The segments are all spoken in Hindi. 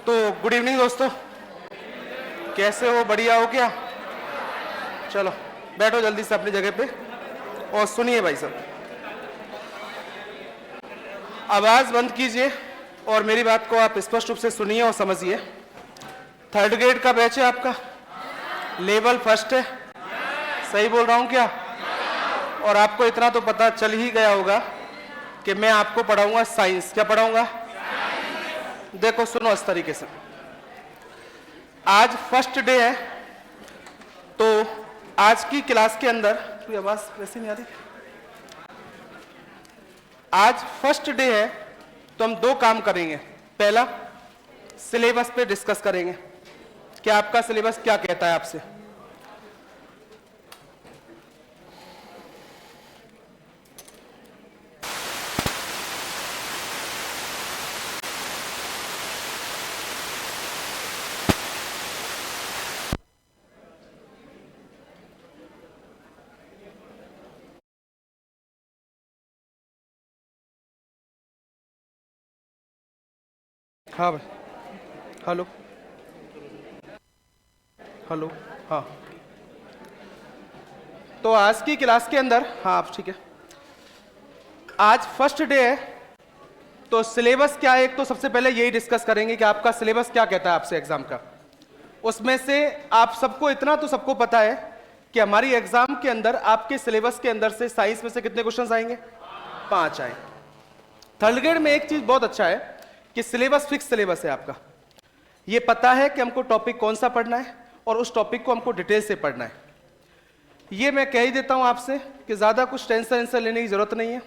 तो गुड इवनिंग दोस्तों, कैसे हो? बढ़िया हो क्या? चलो बैठो जल्दी से अपनी जगह पे और सुनिए भाई साहब, आवाज़ बंद कीजिए और मेरी बात को आप स्पष्ट रूप से सुनिए और समझिए। थर्ड ग्रेड का बैच है आपका, लेवल फर्स्ट है, सही बोल रहा हूँ क्या? और आपको इतना तो पता चल ही गया होगा कि मैं आपको पढ़ाऊंगा साइंस। क्या पढ़ाऊंगा? देखो सुनो इस तरीके से, आज फर्स्ट डे है, तो आज की क्लास के अंदर कोई आवाज वैसे नहीं आ रही। आज फर्स्ट डे है तो हम दो काम करेंगे। पहला, सिलेबस पे डिस्कस करेंगे कि आपका सिलेबस क्या कहता है आपसे। हाँ भाई, हेलो हेलो, हाँ। तो आज की क्लास के अंदर, हाँ आप ठीक है, आज फर्स्ट डे है तो सिलेबस क्या है, एक तो सबसे पहले यही डिस्कस करेंगे कि आपका सिलेबस क्या कहता है आपसे एग्जाम का। उसमें से आप सबको इतना तो सबको पता है कि हमारी एग्जाम के अंदर आपके सिलेबस के अंदर से साइंस में से कितने क्वेश्चंस आएंगे? 5 आए। थर्ड ग्रेड में एक चीज बहुत अच्छा है कि सिलेबस फिक्स सिलेबस है आपका। ये पता है कि हमको टॉपिक कौन सा पढ़ना है और उस टॉपिक को हमको डिटेल से पढ़ना है। ये मैं कह ही देता हूं आपसे कि ज्यादा कुछ टेंशन लेने की जरूरत नहीं है।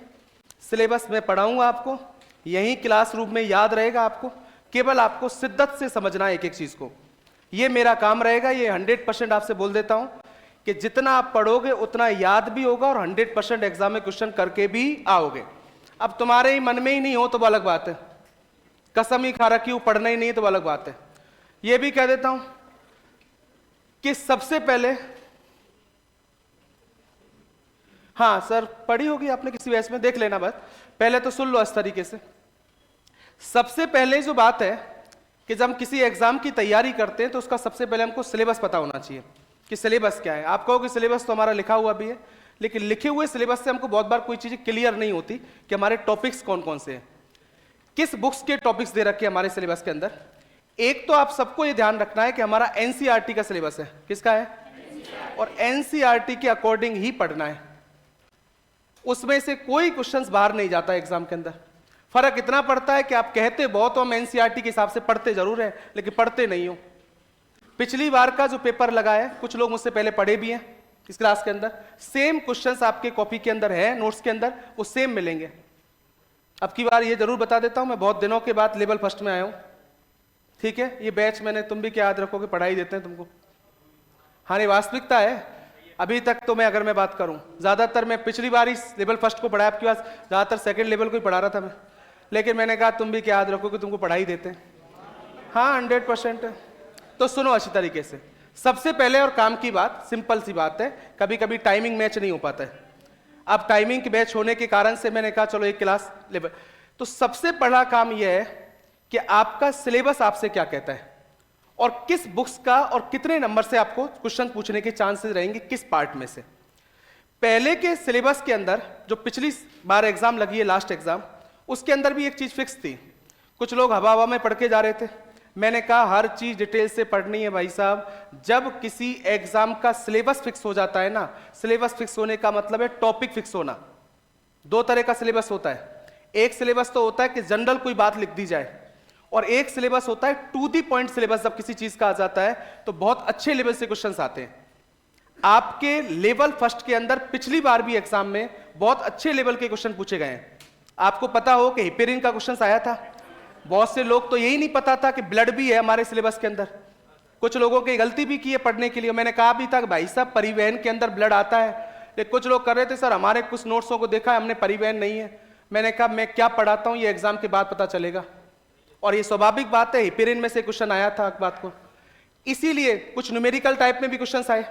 सिलेबस मैं पढ़ाऊंगा आपको, यही क्लासरूम में याद रहेगा आपको, केवल आपको शिद्दत से समझना है एक एक चीज को। ये मेरा काम रहेगा। ये 100% आपसे बोल देता हूं कि जितना आप पढ़ोगे उतना याद भी होगा और 100% एग्जाम में क्वेश्चन करके भी आओगे। अब तुम्हारे ही मन में ही नहीं हो तो वो अलग बात है, कसम ही खा रखी हूं पढ़ना ही नहीं तो वो अलग बात है। ये भी कह देता हूं कि सबसे पहले, हाँ सर पढ़ी होगी आपने किसी वैसे में, देख लेना बस, पहले तो सुन लो इस तरीके से। सबसे पहले जो बात है कि जब हम किसी एग्जाम की तैयारी करते हैं तो उसका सबसे पहले हमको सिलेबस पता होना चाहिए कि सिलेबस क्या है। आप कहो कि सिलेबस तो हमारा लिखा हुआ भी है, लेकिन लिखे हुए सिलेबस से हमको बहुत बार कोई चीजें क्लियर नहीं होती कि हमारे टॉपिक्स कौन कौन से हैं, किस बुक्स के टॉपिक्स दे रखे हैं हमारे सिलेबस के अंदर। एक तो आप सबको ये ध्यान रखना है कि हमारा एनसीईआरटी का सिलेबस है। किसका है? और एनसीईआरटी के अकॉर्डिंग ही पढ़ना है, उसमें से कोई क्वेश्चंस बाहर नहीं जाता एग्जाम के अंदर। फर्क इतना पड़ता है कि आप कहते बहुत हो हम एनसीईआरटी के हिसाब से पढ़ते जरूर है, लेकिन पढ़ते नहीं हो। पिछली बार का जो पेपर लगा है, कुछ लोग मुझसे पहले पढ़े भी हैं इस क्लास के अंदर, सेम क्वेश्चंस आपके कॉपी के अंदर है, नोट्स के अंदर वो सेम मिलेंगे। अब की बार ये जरूर बता देता हूं, मैं बहुत दिनों के बाद लेवल फर्स्ट में आया हूं, ठीक है? ये बैच मैंने, तुम भी क्या याद रखोगे, पढ़ाई देते हैं तुमको। हाँ नहीं, वास्तविकता है। अभी तक तो मैं, अगर मैं बात करूं, ज्यादातर मैं पिछली बार इस लेवल फर्स्ट को पढ़ाया, आपके पास ज्यादातर सेकंड लेवल को ही पढ़ा रहा था मैं, लेकिन मैंने कहा तुम भी क्या याद रखोगे, तुमको पढ़ाई देते हैं। हाँ 100%। तो सुनो अच्छी तरीके से। सबसे पहले और काम की बात, सिंपल सी बात है, कभी कभी टाइमिंग मैच नहीं हो पाता है। अब टाइमिंग की मैच होने के कारण से मैंने कहा चलो एक क्लास लेवल। तो सबसे बड़ा काम यह है कि आपका सिलेबस आपसे क्या कहता है और किस बुक्स का और कितने नंबर से आपको क्वेश्चन पूछने के चांसेस रहेंगे, किस पार्ट में से। पहले के सिलेबस के अंदर जो पिछली बार एग्जाम लगी है, लास्ट एग्जाम, उसके अंदर भी एक चीज फिक्स थी। कुछ लोग हवा हवा में पढ़ के जा रहे थे, मैंने कहा हर चीज डिटेल से पढ़नी है भाई साहब। जब किसी एग्जाम का सिलेबस फिक्स हो जाता है ना, सिलेबस फिक्स होने का मतलब है टॉपिक फिक्स होना। दो तरह का सिलेबस होता है, एक सिलेबस तो होता है कि जनरल कोई बात लिख दी जाए, और एक सिलेबस होता है टू दी पॉइंट सिलेबस। जब किसी चीज का आ जाता है तो बहुत अच्छे लेवल से क्वेश्चंस आते हैं। आपके लेवल फर्स्ट के अंदर पिछली बार भी एग्जाम में बहुत अच्छे लेवल के क्वेश्चन पूछे गए हैं। आपको पता हो कि हिपेरिन का क्वेश्चन आया था। बहुत से लोग तो यही नहीं पता था कि ब्लड भी है हमारे सिलेबस के अंदर। कुछ लोगों की गलती भी की है पढ़ने के लिए। मैंने कहा भी था कि भाई साहब परिवहन के अंदर ब्लड आता है, लेकिन कुछ लोग कर रहे थे सर हमारे कुछ नोट्सों को देखा है हमने, परिवहन नहीं है। मैंने कहा मैं क्या पढ़ाता हूं ये एग्जाम के बाद पता चलेगा, और ये स्वाभाविक बात है, हिपेरिन में से क्वेश्चन आया था बात को। इसीलिए कुछ न्यूमेरिकल टाइप में भी क्वेश्चन आए।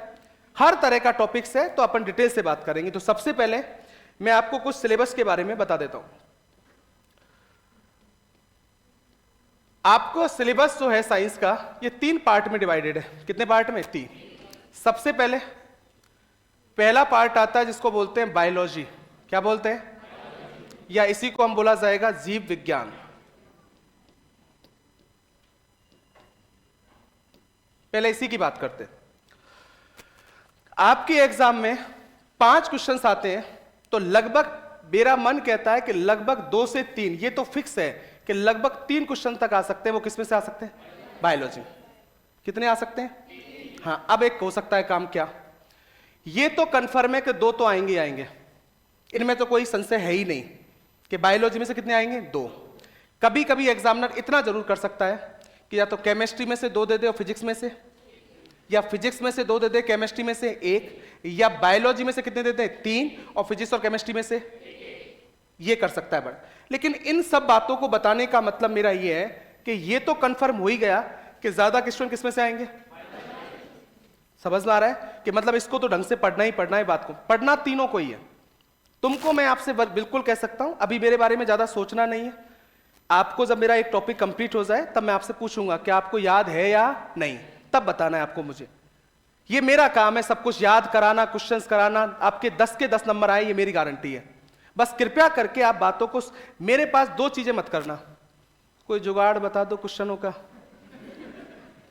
हर तरह का टॉपिक्स है, तो अपन डिटेल से बात करेंगे। तो सबसे पहले मैं आपको कुछ सिलेबस के बारे में बता देता हूं। आपको सिलेबस जो है साइंस का ये 3 पार्ट में डिवाइडेड है। कितने पार्ट में? 3। सबसे पहला पार्ट आता है जिसको बोलते हैं बायोलॉजी। क्या बोलते हैं? या इसी को हम बोला जाएगा जीव विज्ञान। पहले इसी की बात करते हैं। आपके एग्जाम में 5 क्वेश्चंस आते हैं, तो लगभग मेरा मन कहता है कि लगभग 2 से 3, ये तो फिक्स है कि लगभग 3 क्वेश्चन तक आ सकते हैं। वो किसमें से आ सकते हैं? बायोलॉजी। कितने आ सकते हैं? हाँ, अब एक हो सकता है काम। क्या? ये तो कंफर्म है कि 2 तो आएंगे ही आएंगे, इनमें तो कोई संशय है ही नहीं कि बायोलॉजी में से कितने आएंगे? 2। कभी कभी एग्जामिनर इतना जरूर कर सकता है कि या तो केमिस्ट्री में से 2 दे दे और फिजिक्स में से, या फिजिक्स में से 2 दे दे, केमिस्ट्री में से 1, या बायोलॉजी में से कितने देते हैं? 3, और फिजिक्स और केमिस्ट्री में से ये कर सकता है बड़ा। लेकिन इन सब बातों को बताने का मतलब मेरा ये है कि ये तो कंफर्म हो ही गया कि ज्यादा क्वेश्चन किसमें से आएंगे? समझ में आ रहा है कि मतलब इसको तो ढंग से पढ़ना ही पढ़ना है। बात को पढ़ना तीनों को ही है। तुमको मैं आपसे बिल्कुल कह सकता हूं, अभी मेरे बारे में ज्यादा सोचना नहीं है। आपको जब मेरा एक टॉपिक कंप्लीट हो जाए तब मैं आपसे पूछूंगा कि आपको याद है या नहीं, तब बताना है आपको मुझे। ये मेरा काम है सब कुछ याद कराना, क्वेश्चंस कराना। आपके 10 के 10 नंबर आए ये मेरी गारंटी है। बस कृपया करके आप बातों को, मेरे पास 2 चीजें मत करना। कोई जुगाड़ बता दो क्वेश्चनों का,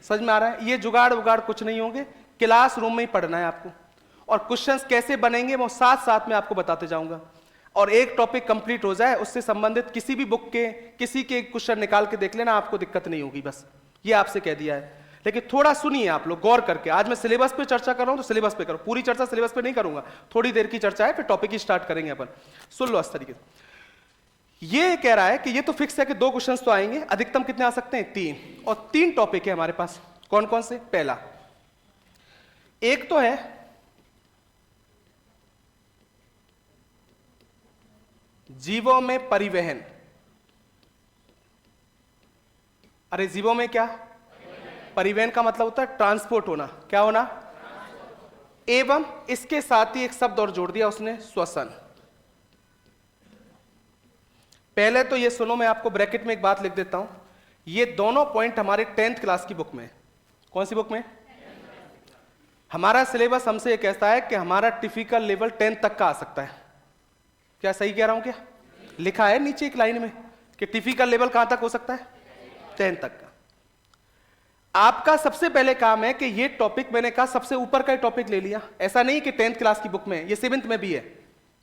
समझ में आ रहा है? ये जुगाड़ उगाड़ कुछ नहीं होंगे, क्लासरूम में ही पढ़ना है आपको। और क्वेश्चंस कैसे बनेंगे वो साथ साथ में आपको बताते जाऊंगा। और एक टॉपिक कंप्लीट हो जाए, उससे संबंधित किसी भी बुक के किसी के क्वेश्चन निकाल के देख लेना, आपको दिक्कत नहीं होगी। बस ये आपसे कह दिया है। लेकिन थोड़ा सुनिए आप लोग गौर करके। आज मैं सिलेबस पे चर्चा कर रहा हूं तो सिलेबस पे करो, पूरी चर्चा सिलेबस पे नहीं करूंगा। थोड़ी देर की चर्चा है, फिर टॉपिक ही स्टार्ट करेंगे अपन। सुन लो इस तरीके से। ये कह रहा है कि ये तो फिक्स है कि 2 क्वेश्चंस तो आएंगे, अधिकतम कितने आ सकते हैं? 3। और 3 टॉपिक है हमारे पास। कौन कौन से? पहला एक तो है जीवों में परिवहन। अरे जीवों में क्या? परिवहन का मतलब होता है ट्रांसपोर्ट होना। क्या होना? एवं इसके साथ ही एक शब्द और जोड़ दिया उसने, श्वसन। पहले तो ये सुनो, मैं आपको ब्रैकेट में एक बात लिख देता हूं। ये दोनों पॉइंट हमारे 10th क्लास की बुक में। कौन सी बुक में? हमारा सिलेबस हमसे ये कहता है कि हमारा टिपिकल लेवल 10th तक का आ सकता है। क्या सही कह रहा हूं? क्या लिखा है नीचे एक लाइन में कि टिपिकल लेवल कहां तक हो सकता है? 10th तक का। आपका सबसे पहले काम है कि ये टॉपिक, मैंने कहा सबसे ऊपर का टॉपिक ले लिया। ऐसा नहीं कि 10th क्लास की बुक में, ये 7th में भी है।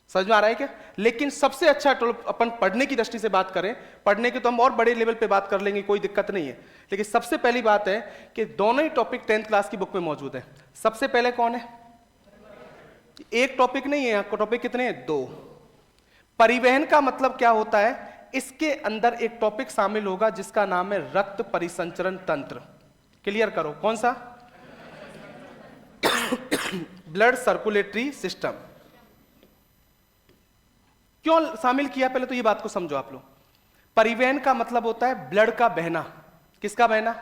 समझ में आ रहा है क्या? लेकिन सबसे अच्छा अपन पढ़ने की दृष्टि से बात करें, पढ़ने की तो हम और बड़े लेवल पे बात कर लेंगे, कोई दिक्कत नहीं है। लेकिन सबसे पहली बात है कि दोनों ही टॉपिक 10th क्लास की बुक में मौजूद है। सबसे पहले कौन है? एक टॉपिक नहीं है, आपको टॉपिक कितने हैं? 2। परिवहन का मतलब क्या होता है? इसके अंदर एक टॉपिक शामिल होगा जिसका नाम है रक्त परिसंचरण तंत्र। क्लियर करो, कौन सा? Blood circulatory system. क्यों शामिल किया? पहले तो ये बात को समझो आप लोग। परिवहन का मतलब होता है ब्लड का बहना। किसका बहना?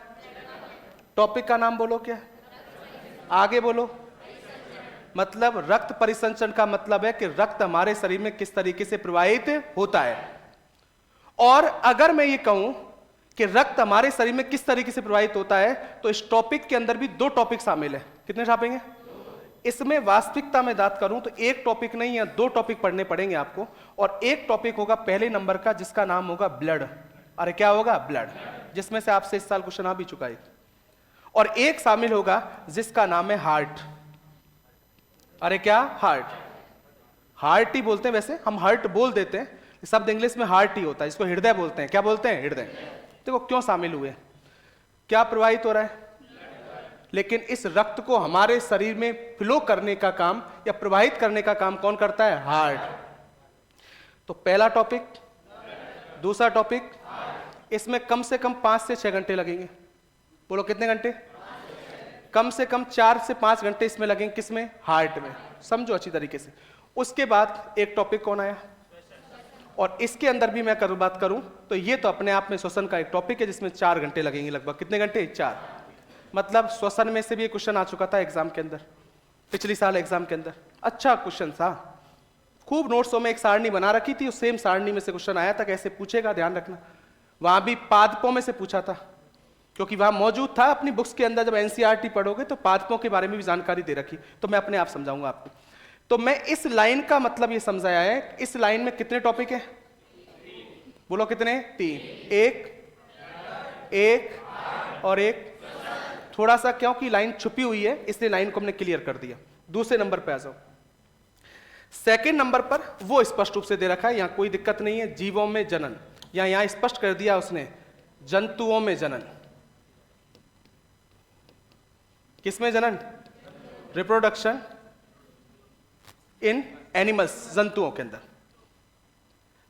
टॉपिक का नाम बोलो, क्या आगे बोलो? मतलब रक्त परिसंचरण का मतलब है कि रक्त हमारे शरीर में किस तरीके से प्रवाहित होता है। और अगर मैं ये कहूं कि रक्त हमारे शरीर में किस तरीके से प्रवाहित होता है, तो इस टॉपिक के अंदर भी 2 टॉपिक शामिल है। कितने छापेंगे? इसमें वास्तविकता में बात करूं तो एक टॉपिक नहीं है, 2 टॉपिक पढ़ने पड़ेंगे आपको। और एक टॉपिक होगा पहले नंबर का जिसका नाम होगा ब्लड। अरे क्या होगा? ब्लड, जिसमें से आपसे इस साल क्वेश्चन आ भी चुका है। और एक शामिल होगा जिसका नाम है हार्ट। अरे क्या? हार्ट। हार्ट ही बोलते हैं, वैसे हम हार्ट बोल देते हैं, शब्द इंग्लिश में हार्ट ही होता है। इसको हृदय बोलते हैं। क्या बोलते हैं? हृदय। देखो क्यों शामिल हुए, क्या प्रवाहित हो रहा है? लेकिन इस रक्त को हमारे शरीर में फ्लो करने का काम या प्रवाहित करने का काम कौन करता है? हार्ट। तो पहला टॉपिक, दूसरा टॉपिक, इसमें कम से कम 5 से 6 घंटे लगेंगे। बोलो कितने घंटे? कम से कम 4 से 5 घंटे इसमें लगेंगे। किसमें? हार्ट में। समझो अच्छी तरीके से। उसके बाद एक टॉपिक कौन आया? और इसके अंदर भी मैं बात करूं तो ये तो अपने आप में श्वसन का एक टॉपिक है जिसमें 4 घंटे लगेंगे लगभग। कितने घंटे? 4। मतलब श्वसन में से भी एक क्वेश्चन आ चुका था एग्जाम के अंदर, पिछली साल एग्जाम के अंदर। अच्छा क्वेश्चन था, खूब नोट्सों में एक सारणी बना रखी थी, उस सेम सारणी में से क्वेश्चन आया था। कैसे पूछेगा ध्यान रखना। वहां भी पादपों में से पूछा था, क्योंकि वहां मौजूद था अपनी बुक्स के अंदर। जब एनसीईआरटी पढ़ोगे तो पादपों के बारे में भी जानकारी दे रखी, तो मैं अपने आप समझाऊंगा आपको। तो मैं इस लाइन का मतलब ये समझाया है, इस लाइन में कितने टॉपिक है? बोलो कितने? 3। एक और एक। थोड़ा सा क्योंकि लाइन छुपी हुई है इसलिए लाइन को हमने क्लियर कर दिया। दूसरे नंबर पे आ जाओ। सेकंड नंबर पर वो स्पष्ट रूप से दे रखा है, यहां कोई दिक्कत नहीं है, जीवों में जनन, या यहां स्पष्ट कर दिया उसने जंतुओं में जनन। किसमें जनन? रिप्रोडक्शन इन एनिमल्स, जंतुओं के अंदर।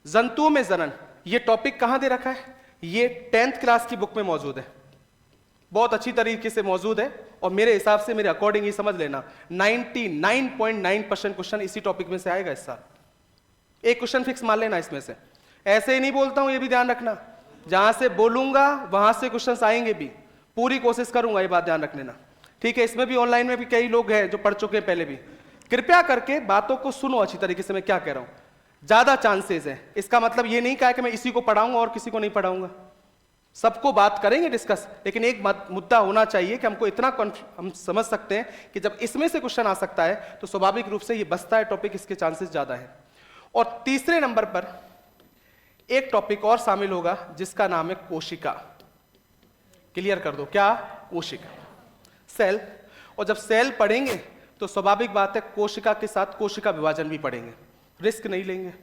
जंतुओं में जनन, ये टॉपिक कहां दे रखा है? ये 10th क्लास की बुक में मौजूद है, बहुत अच्छी तरीके से मौजूद है। और मेरे हिसाब से, मेरे अकॉर्डिंग ये समझ लेना, 99.9% क्वेश्चन इसी टॉपिक में से आएगा इस साल। एक क्वेश्चन फिक्स मान लेना इसमें से। ऐसे ही नहीं बोलता हूं, ये भी ध्यान रखना, जहां से बोलूंगा वहां से क्वेश्चन आएंगे भी, पूरी कोशिश करूंगा, ये बात ध्यान रख लेना, ठीक है? इसमें भी ऑनलाइन में भी कई लोग हैं जो पढ़ चुके हैं पहले भी। कृपया करके बातों को सुनो अच्छी तरीके से, मैं क्या कह रहा हूं। ज्यादा चांसेस है, इसका मतलब ये नहीं कहा कि मैं इसी को पढ़ाऊंगा और किसी को नहीं पढ़ाऊंगा, सबको बात करेंगे डिस्कस। लेकिन एक मुद्दा होना चाहिए कि हमको इतना हम समझ सकते हैं कि जब इसमें से क्वेश्चन आ सकता है तो स्वाभाविक रूप से ये बचता है टॉपिक, इसके चांसेस ज्यादा है। और तीसरे नंबर पर एक टॉपिक और शामिल होगा जिसका नाम है कोशिका। क्लियर कर दो, क्या? कोशिका, सेल। और जब सेल पढ़ेंगे तो स्वाभाविक बात है कोशिका के साथ कोशिका विभाजन भी पढ़ेंगे, रिस्क नहीं लेंगे।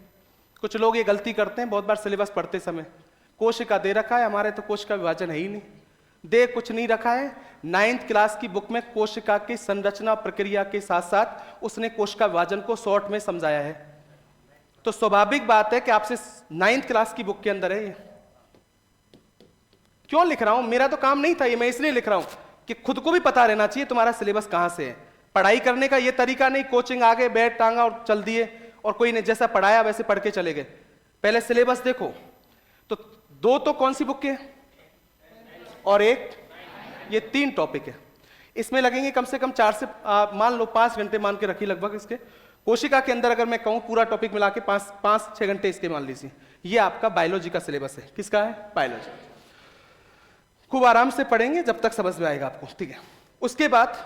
कुछ लोग ये गलती करते हैं बहुत बार सिलेबस पढ़ते समय, कोशिका दे रखा है, हमारे तो कोशिका विभाजन है ही नहीं, दे कुछ नहीं रखा है। 9th क्लास की बुक में कोशिका की संरचना प्रक्रिया के साथ साथ उसने कोशिका विभाजन को शॉर्ट में समझाया है। तो स्वाभाविक बात है कि आपसे 9th क्लास की बुक के अंदर है ये। क्यों लिख रहा हूं? मेरा तो काम नहीं था ये, मैं इसलिए लिख रहा हूं कि खुद को भी पता रहना चाहिए तुम्हारा सिलेबस कहां से है। पढ़ाई करने का ये तरीका नहीं, कोचिंग आ गए, बैठ टांगा और चल दिए, और कोई ने जैसा पढ़ाया वैसे पढ़ के चले गए। पहले सिलेबस देखो। तो 2 तो कौन सी बुक के हैं और एक, ये 3 टॉपिक है। इसमें लगेंगे कम से कम 4 से मान लो 5 घंटे मान के रखी लगभग इसके। कोशिका के अंदर अगर मैं कहूं पूरा टॉपिक मिला के 5-6 घंटे इसके मान लीजिए। ये आपका बायोलॉजी का सिलेबस है। किसका है? बायोलॉजी। खूब आराम से पढ़ेंगे जब तक समझ में आएगा आपको, ठीक है? उसके बाद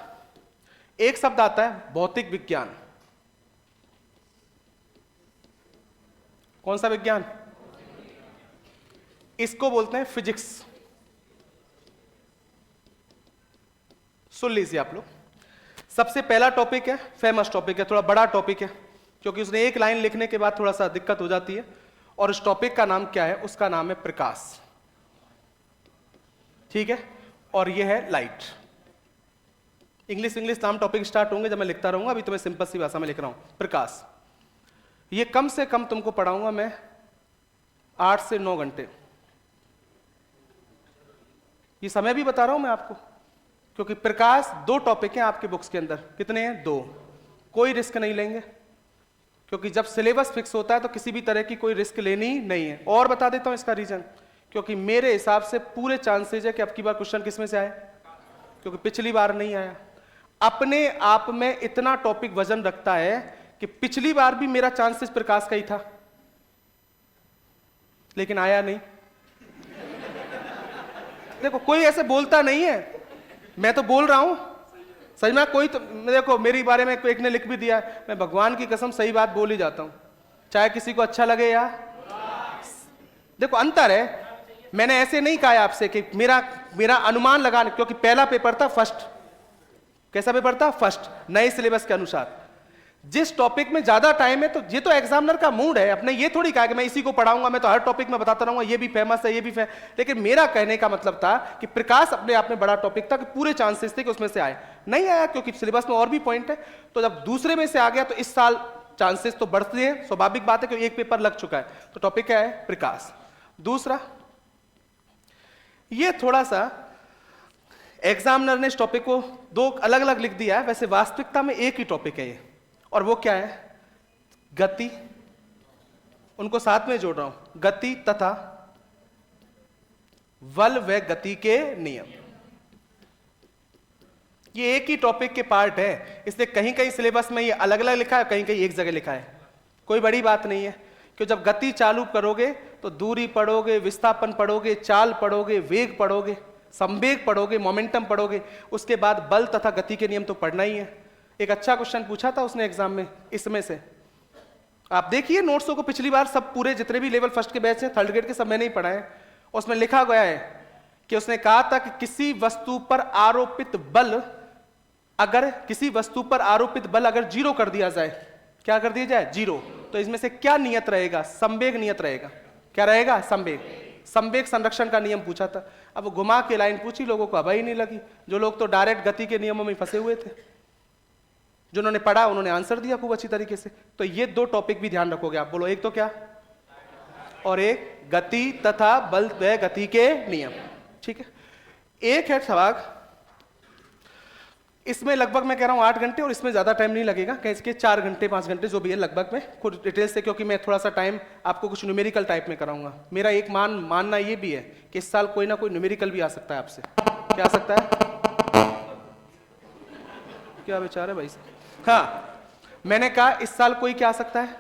एक शब्द आता है भौतिक विज्ञान। कौन सा विज्ञान? इसको बोलते हैं फिजिक्स। सुन लीजिए आप लोग। सबसे पहला टॉपिक है, फेमस टॉपिक है, थोड़ा बड़ा टॉपिक है, क्योंकि उसने एक लाइन लिखने के बाद थोड़ा सा दिक्कत हो जाती है। और उस टॉपिक का नाम क्या है? उसका नाम है प्रकाश, ठीक है? और यह है लाइट। इंग्लिश नाम टॉपिक स्टार्ट होंगे जब मैं लिखता रहूंगा, अभी तो मैं सिंपल सी भाषा में लिख रहा हूं प्रकाश। ये कम से कम तुमको पढ़ाऊंगा मैं 8 से 9 घंटे। ये समय भी बता रहा हूं मैं आपको, क्योंकि प्रकाश 2 टॉपिक हैं आपके बुक्स के अंदर। कितने हैं? 2। कोई रिस्क नहीं लेंगे, क्योंकि जब सिलेबस फिक्स होता है तो किसी भी तरह की कोई रिस्क लेनी नहीं है। और बता देता हूं इसका रीजन, क्योंकि मेरे हिसाब से पूरे चांसेज है कि अब की बार क्वेश्चन किसमें से आए, क्योंकि पिछली बार नहीं आया। अपने आप में इतना टॉपिक वजन रखता है कि पिछली बार भी मेरा चांसेस प्रकाश का ही था, लेकिन आया नहीं। देखो कोई ऐसे बोलता नहीं है, मैं तो बोल रहा हूं, सही में। कोई तो देखो मेरे बारे में एक ने लिख भी दिया, मैं भगवान की कसम सही बात बोल ही जाता हूं, चाहे किसी को अच्छा लगे या। देखो अंतर है, मैंने ऐसे नहीं कहा आपसे कि मेरा अनुमान लगा, क्योंकि पहला पेपर था फर्स्ट। कैसा पेपर था? फर्स्ट, नए सिलेबस के अनुसार। जिस टॉपिक में ज्यादा टाइम है तो ये तो एग्जामिनर का मूड है, अपने ये थोड़ी कहा कि मैं इसी को पढ़ाऊंगा, मैं तो हर टॉपिक में बताता रहूंगा ये भी फेमस है, ये भी लेकिन मेरा कहने का मतलब था कि प्रकाश अपने आप में बड़ा टॉपिक था, कि पूरे चांसेस थे कि उसमें से आए। नहीं आया क्योंकि सिलेबस में और भी पॉइंट है। तो जब दूसरे में से आ गया तो इस साल चांसेस तो बढ़ते हैं, स्वाभाविक बात है, क्योंकि एक पेपर लग चुका है। तो टॉपिक क्या है? प्रकाश। दूसरा, ये थोड़ा सा एग्जामिनर ने इस टॉपिक को 2 अलग अलग लिख दिया है, वैसे वास्तविकता में एक ही टॉपिक है ये। और वो क्या है? गति। उनको साथ में जोड़ रहा हूं, गति तथा बल व गति के नियम। ये एक ही टॉपिक के पार्ट है, इसलिए कहीं कहीं सिलेबस में ये अलग अलग लिखा है, कहीं कहीं एक जगह लिखा है। कोई बड़ी बात नहीं है, कि जब गति चालू करोगे तो दूरी पढ़ोगे, विस्थापन पढ़ोगे, चाल पढ़ोगे, वेग पढ़ोगे, संवेग पढ़ोगे, मोमेंटम पढ़ोगे, उसके बाद बल तथा गति के नियम तो पढ़ना ही है। एक अच्छा क्वेश्चन पूछा था उसने एग्जाम में इसमें से, आप देखिए नोट्सों को, पिछली बार सब पूरे जितने भी लेवल फर्स्ट के बैच हैं, थर्ड ग्रेड के सब मैंने ही पढ़ाए। उसमें लिखा गया है कि उसने कहा था कि किसी वस्तु पर आरोपित बल अगर जीरो कर दिया जाए, क्या कर दिया जाए? जीरो, तो इसमें से क्या नियत रहेगा? संवेग नियत रहेगा। क्या रहेगा? संवेग संरक्षण का नियम पूछा था। अब घुमा के लाइन पूछी, लोगों को हवा ही नहीं लगी। जो लोग तो डायरेक्ट गति के नियमों में फंसे हुए थे, जिन्होंने पढ़ा उन्होंने आंसर दिया खूब अच्छी तरीके से। तो ये दो टॉपिक भी ध्यान रखोगे आप। बोलो, एक तो क्या और एक गति तथा बल व गति के नियम। ठीक है, एक है सवाल, इसमें लगभग मैं कह रहा हूं 8 घंटे, और इसमें ज्यादा टाइम नहीं लगेगा, कहीं इसके 4 घंटे 5 घंटे जो भी है लगभग में खुद डिटेल से, क्योंकि मैं थोड़ा सा टाइम आपको कुछ न्यूमेरिकल टाइप में कराऊंगा। मेरा एक मानना ये भी है कि इस साल कोई ना कोई न्यूमेरिकल भी आ सकता है आपसे। क्या आ सकता है? क्या विचार है भाई साहब? हाँ, मैंने कहा इस साल कोई क्या आ सकता है?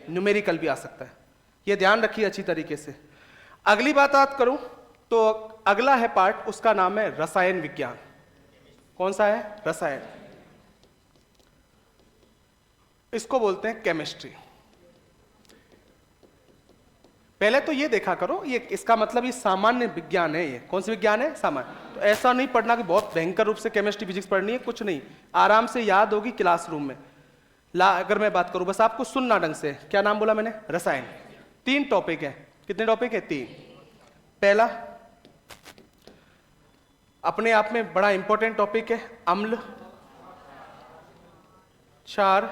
न्यूमेरिकल भी आ सकता है। ये ध्यान रखिए अच्छी तरीके से। अगली बात करूं तो अगला है पार्ट, उसका नाम है रसायन विज्ञान। कौन सा है? रसायन। इसको बोलते हैं केमिस्ट्री। पहले तो ये देखा करो, ये इसका मतलब ये सामान्य विज्ञान है। ये कौन सा विज्ञान है? सामान्य। तो ऐसा नहीं पढ़ना कि बहुत भयंकर रूप से केमिस्ट्री फिजिक्स पढ़नी है, कुछ नहीं, आराम से याद होगी क्लासरूम में। अगर मैं बात करूं, बस आपको सुनना ढंग से। क्या नाम बोला मैंने? रसायन। 3 टॉपिक है। कितने टॉपिक है? 3। पहला अपने आप में बड़ा इंपॉर्टेंट टॉपिक है, अम्ल, क्षार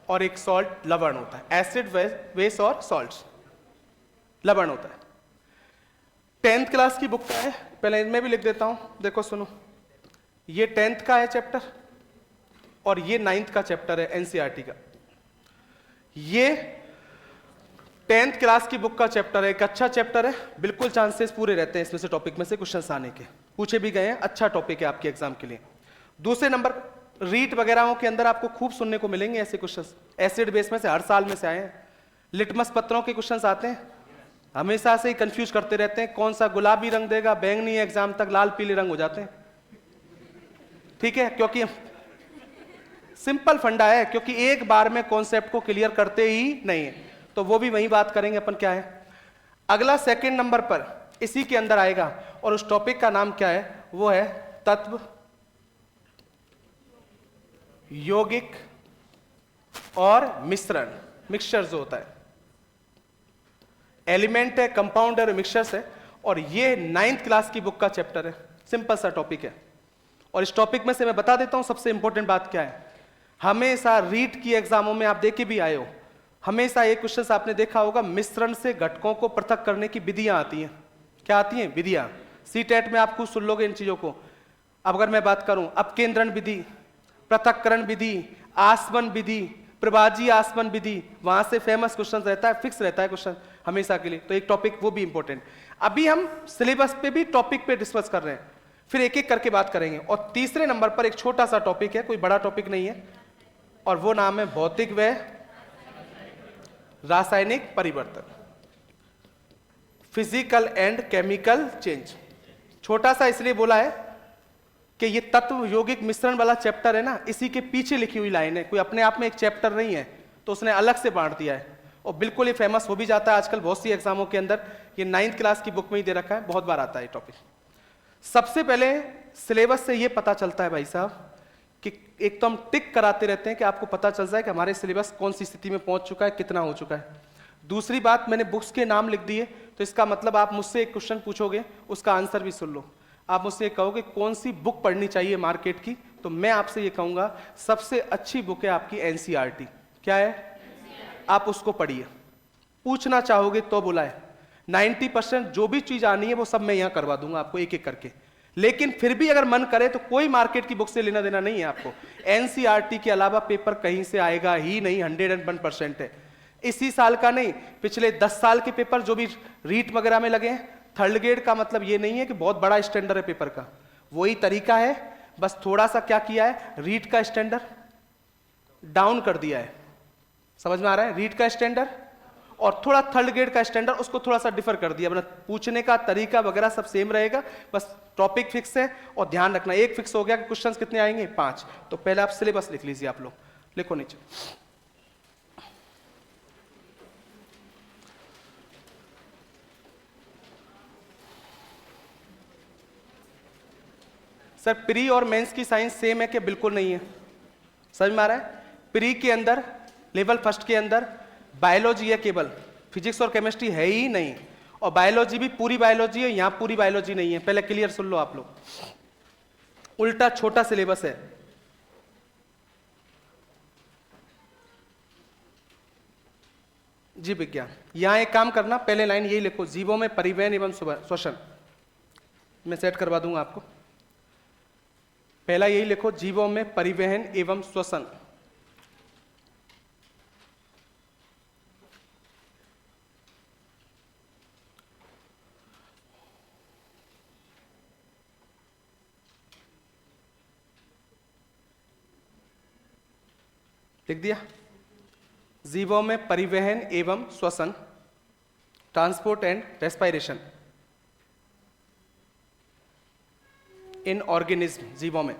और एक सॉल्ट, लवण होता है। एसिड, बेस और सॉल्ट्स, लवण होता है। 10th क्लास की बुक का है, पहले इनमें भी लिख देता हूं, देखो सुनो। ये 10th का है चैप्टर, और ये 9th का चैप्टर है एनसीईआरटी का। ये 10th क्लास की बुक का चैप्टर है, एक अच्छा चैप्टर है, बिल्कुल चांसेस पूरे रहते हैं इसमें से टॉपिक में से क्वेश्चंस आने के, पूछे भी गए हैं, अच्छा टॉपिक है आपके एग्जाम के लिए। दूसरे नंबर, रीट वगैरह के अंदर आपको खूब सुनने को मिलेंगे ऐसे क्वेश्चंस, एसिड बेस में से हर साल में से आए हैं। लिटमस पत्रों के क्वेश्चंस आते हैं, हमेशा से ही कंफ्यूज करते रहते हैं, कौन सा गुलाबी रंग देगा, बैंगनी एग्जाम तक लाल पीले रंग हो जाते हैं। ठीक है, क्योंकि सिंपल फंडा है, क्योंकि एक बार में कॉन्सेप्ट को क्लियर करते ही नहीं है। तो वो भी वही बात करेंगे अपन। क्या है अगला? 2nd नंबर पर इसी के अंदर आएगा, और उस टॉपिक का नाम क्या है? वो है तत्व, यौगिक और मिश्रण, मिक्सचर जो होता है, एलिमेंट है, कंपाउंड है, मिक्सचर्स है। और ये 9th क्लास की बुक का चैप्टर है, सिंपल सा टॉपिक है। और इस टॉपिक में से मैं बता देता हूं सबसे इंपॉर्टेंट बात क्या है। हमेशा रीट की एग्जामों में आप देखे भी आए हो, हमेशा एक क्वेश्चन आपने देखा होगा, मिश्रण से घटकों को पृथक करने की विधियां आती हैं। क्या आती हैं? विधियां। सीटेट में आप कुछ सुन लोगे इन चीजों को। अब अगर मैं बात करूं, अपकेंद्रण विधि, पृथक्करण विधि, आसवन विधि, प्रभाजी आसवन विधि, वहां से फेमस क्वेश्चन रहता है, फिक्स रहता है क्वेश्चन हमेशा के लिए। तो एक टॉपिक वो भी इंपॉर्टेंट। अभी हम सिलेबस पे भी टॉपिक पे डिस्कस कर रहे हैं, फिर एक एक करके बात करेंगे। और तीसरे नंबर पर एक छोटा सा टॉपिक है, कोई बड़ा टॉपिक नहीं है, और वो नाम है भौतिक व रासायनिक परिवर्तन, फिजिकल एंड केमिकल चेंज। छोटा सा इसलिए बोला है कि ये तत्व यौगिक मिश्रण वाला चैप्टर है ना, इसी के पीछे लिखी हुई लाइन है, कोई अपने आप में एक चैप्टर नहीं है, तो उसने अलग से बांट दिया है। और बिल्कुल ये फेमस हो भी जाता है आजकल बहुत सी एग्जामों के अंदर, ये 9th क्लास की बुक में ही दे रखा है, बहुत बार आता है ये टॉपिक। सबसे पहले सिलेबस से ये पता चलता है भाई साहब कि एक तो हम टिक कराते रहते हैं कि आपको पता चल जाए कि हमारे सिलेबस कौन सी स्थिति में पहुंच चुका है, कितना हो चुका है। दूसरी बात, मैंने बुक्स के नाम लिख दिए, तो इसका मतलब आप मुझसे एक क्वेश्चन पूछोगे, उसका आंसर भी सुन लो। आप मुझसे कहोगे कौन सी बुक पढ़नी चाहिए मार्केट की, तो मैं आपसे ये कहूंगा सबसे अच्छी बुक है आपकी एनसीईआरटी। क्या है? आप उसको पढ़िए। पूछना चाहोगे तो बुलाए, 90% जो भी चीज आनी है वो सब मैं यहां करवा दूंगा आपको एक एक करके। लेकिन फिर भी अगर मन करे तो कोई मार्केट की बुक से लेना देना नहीं है आपको। एनसीईआरटी के अलावा पेपर कहीं से आएगा ही नहीं, 101% है। इसी साल का नहीं, पिछले 10 साल के पेपर जो भी रीट वगैरह में लगे हैं, थर्ड ग्रेड का मतलब ये नहीं है कि बहुत बड़ा स्टैंडर्ड है पेपर का, वही तरीका है, बस थोड़ा सा क्या किया है, रीट का स्टैंडर्ड डाउन कर दिया है। समझ में आ रहा है? रीट का स्टैंडर्ड और थोड़ा थर्ड ग्रेड का स्टैंडर्ड उसको थोड़ा सा डिफर कर दिया, मतलब पूछने का तरीका वगैरह सब सेम रहेगा, बस टॉपिक फिक्स है। और ध्यान रखना एक फिक्स हो गया कि क्वेश्चंस कितने आएंगे, 5। तो पहले आप सिलेबस लिख लीजिए, आप लोग लिखो नीचे। सर प्री और मेंस की साइंस सेम है कि बिल्कुल नहीं है? समझ में आ रहा है? प्री के अंदर लेवल फर्स्ट के अंदर बायोलॉजी है केवल, फिजिक्स और केमिस्ट्री है ही नहीं, और बायोलॉजी भी पूरी बायोलॉजी है, यहां पूरी बायोलॉजी नहीं है। पहले क्लियर सुन लो आप लोग, उल्टा छोटा सिलेबस है। जी विज्ञान। यहां एक काम करना, पहले लाइन यही लिखो, जीवों में परिवहन एवं श्वसन। मैं सेट करवा दूंगा आपको। पहला यही लिखो, जीवों में परिवहन एवं श्वसन। लिख दिया? जीवों में परिवहन एवं श्वसन, transport and respiration in organism, जीवों में।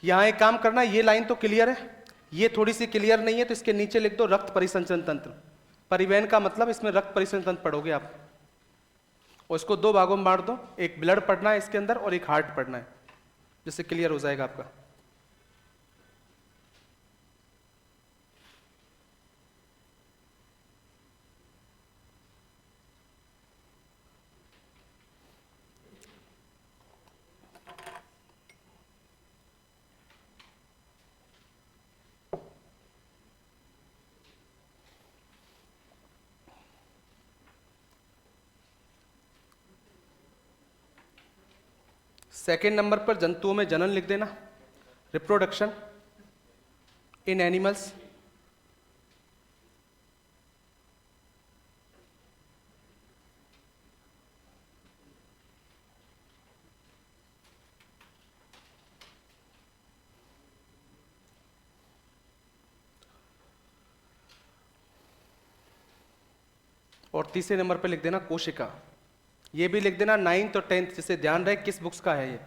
यहां एक काम करना, ये लाइन तो क्लियर है, ये थोड़ी सी क्लियर नहीं है, तो इसके नीचे लिख दो रक्त परिसंचरण तंत्र। परिवहन का मतलब इसमें रक्त परिसंचरण तंत्र पढ़ोगे आप, और इसको 2 भागों में बांट दो, एक ब्लड पढ़ना है इसके अंदर और एक हार्ट पढ़ना है, जिससे क्लियर हो जाएगा आपका। सेकेंड नंबर पर जंतुओं में जनन लिख देना, रिप्रोडक्शन इन एनिमल्स। और तीसरे नंबर पर लिख देना कोशिका। ये भी लिख देना 9th और 10th, जिससे ध्यान रहे किस बुक्स का है ये।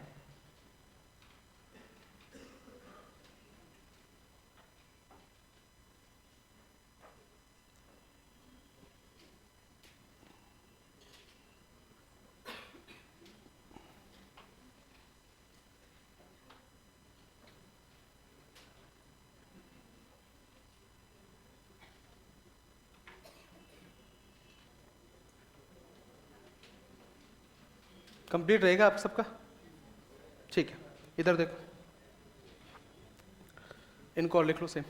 कंप्लीट रहेगा आप सबका? ठीक है, इधर देखो, इनको और लिख लो सेम।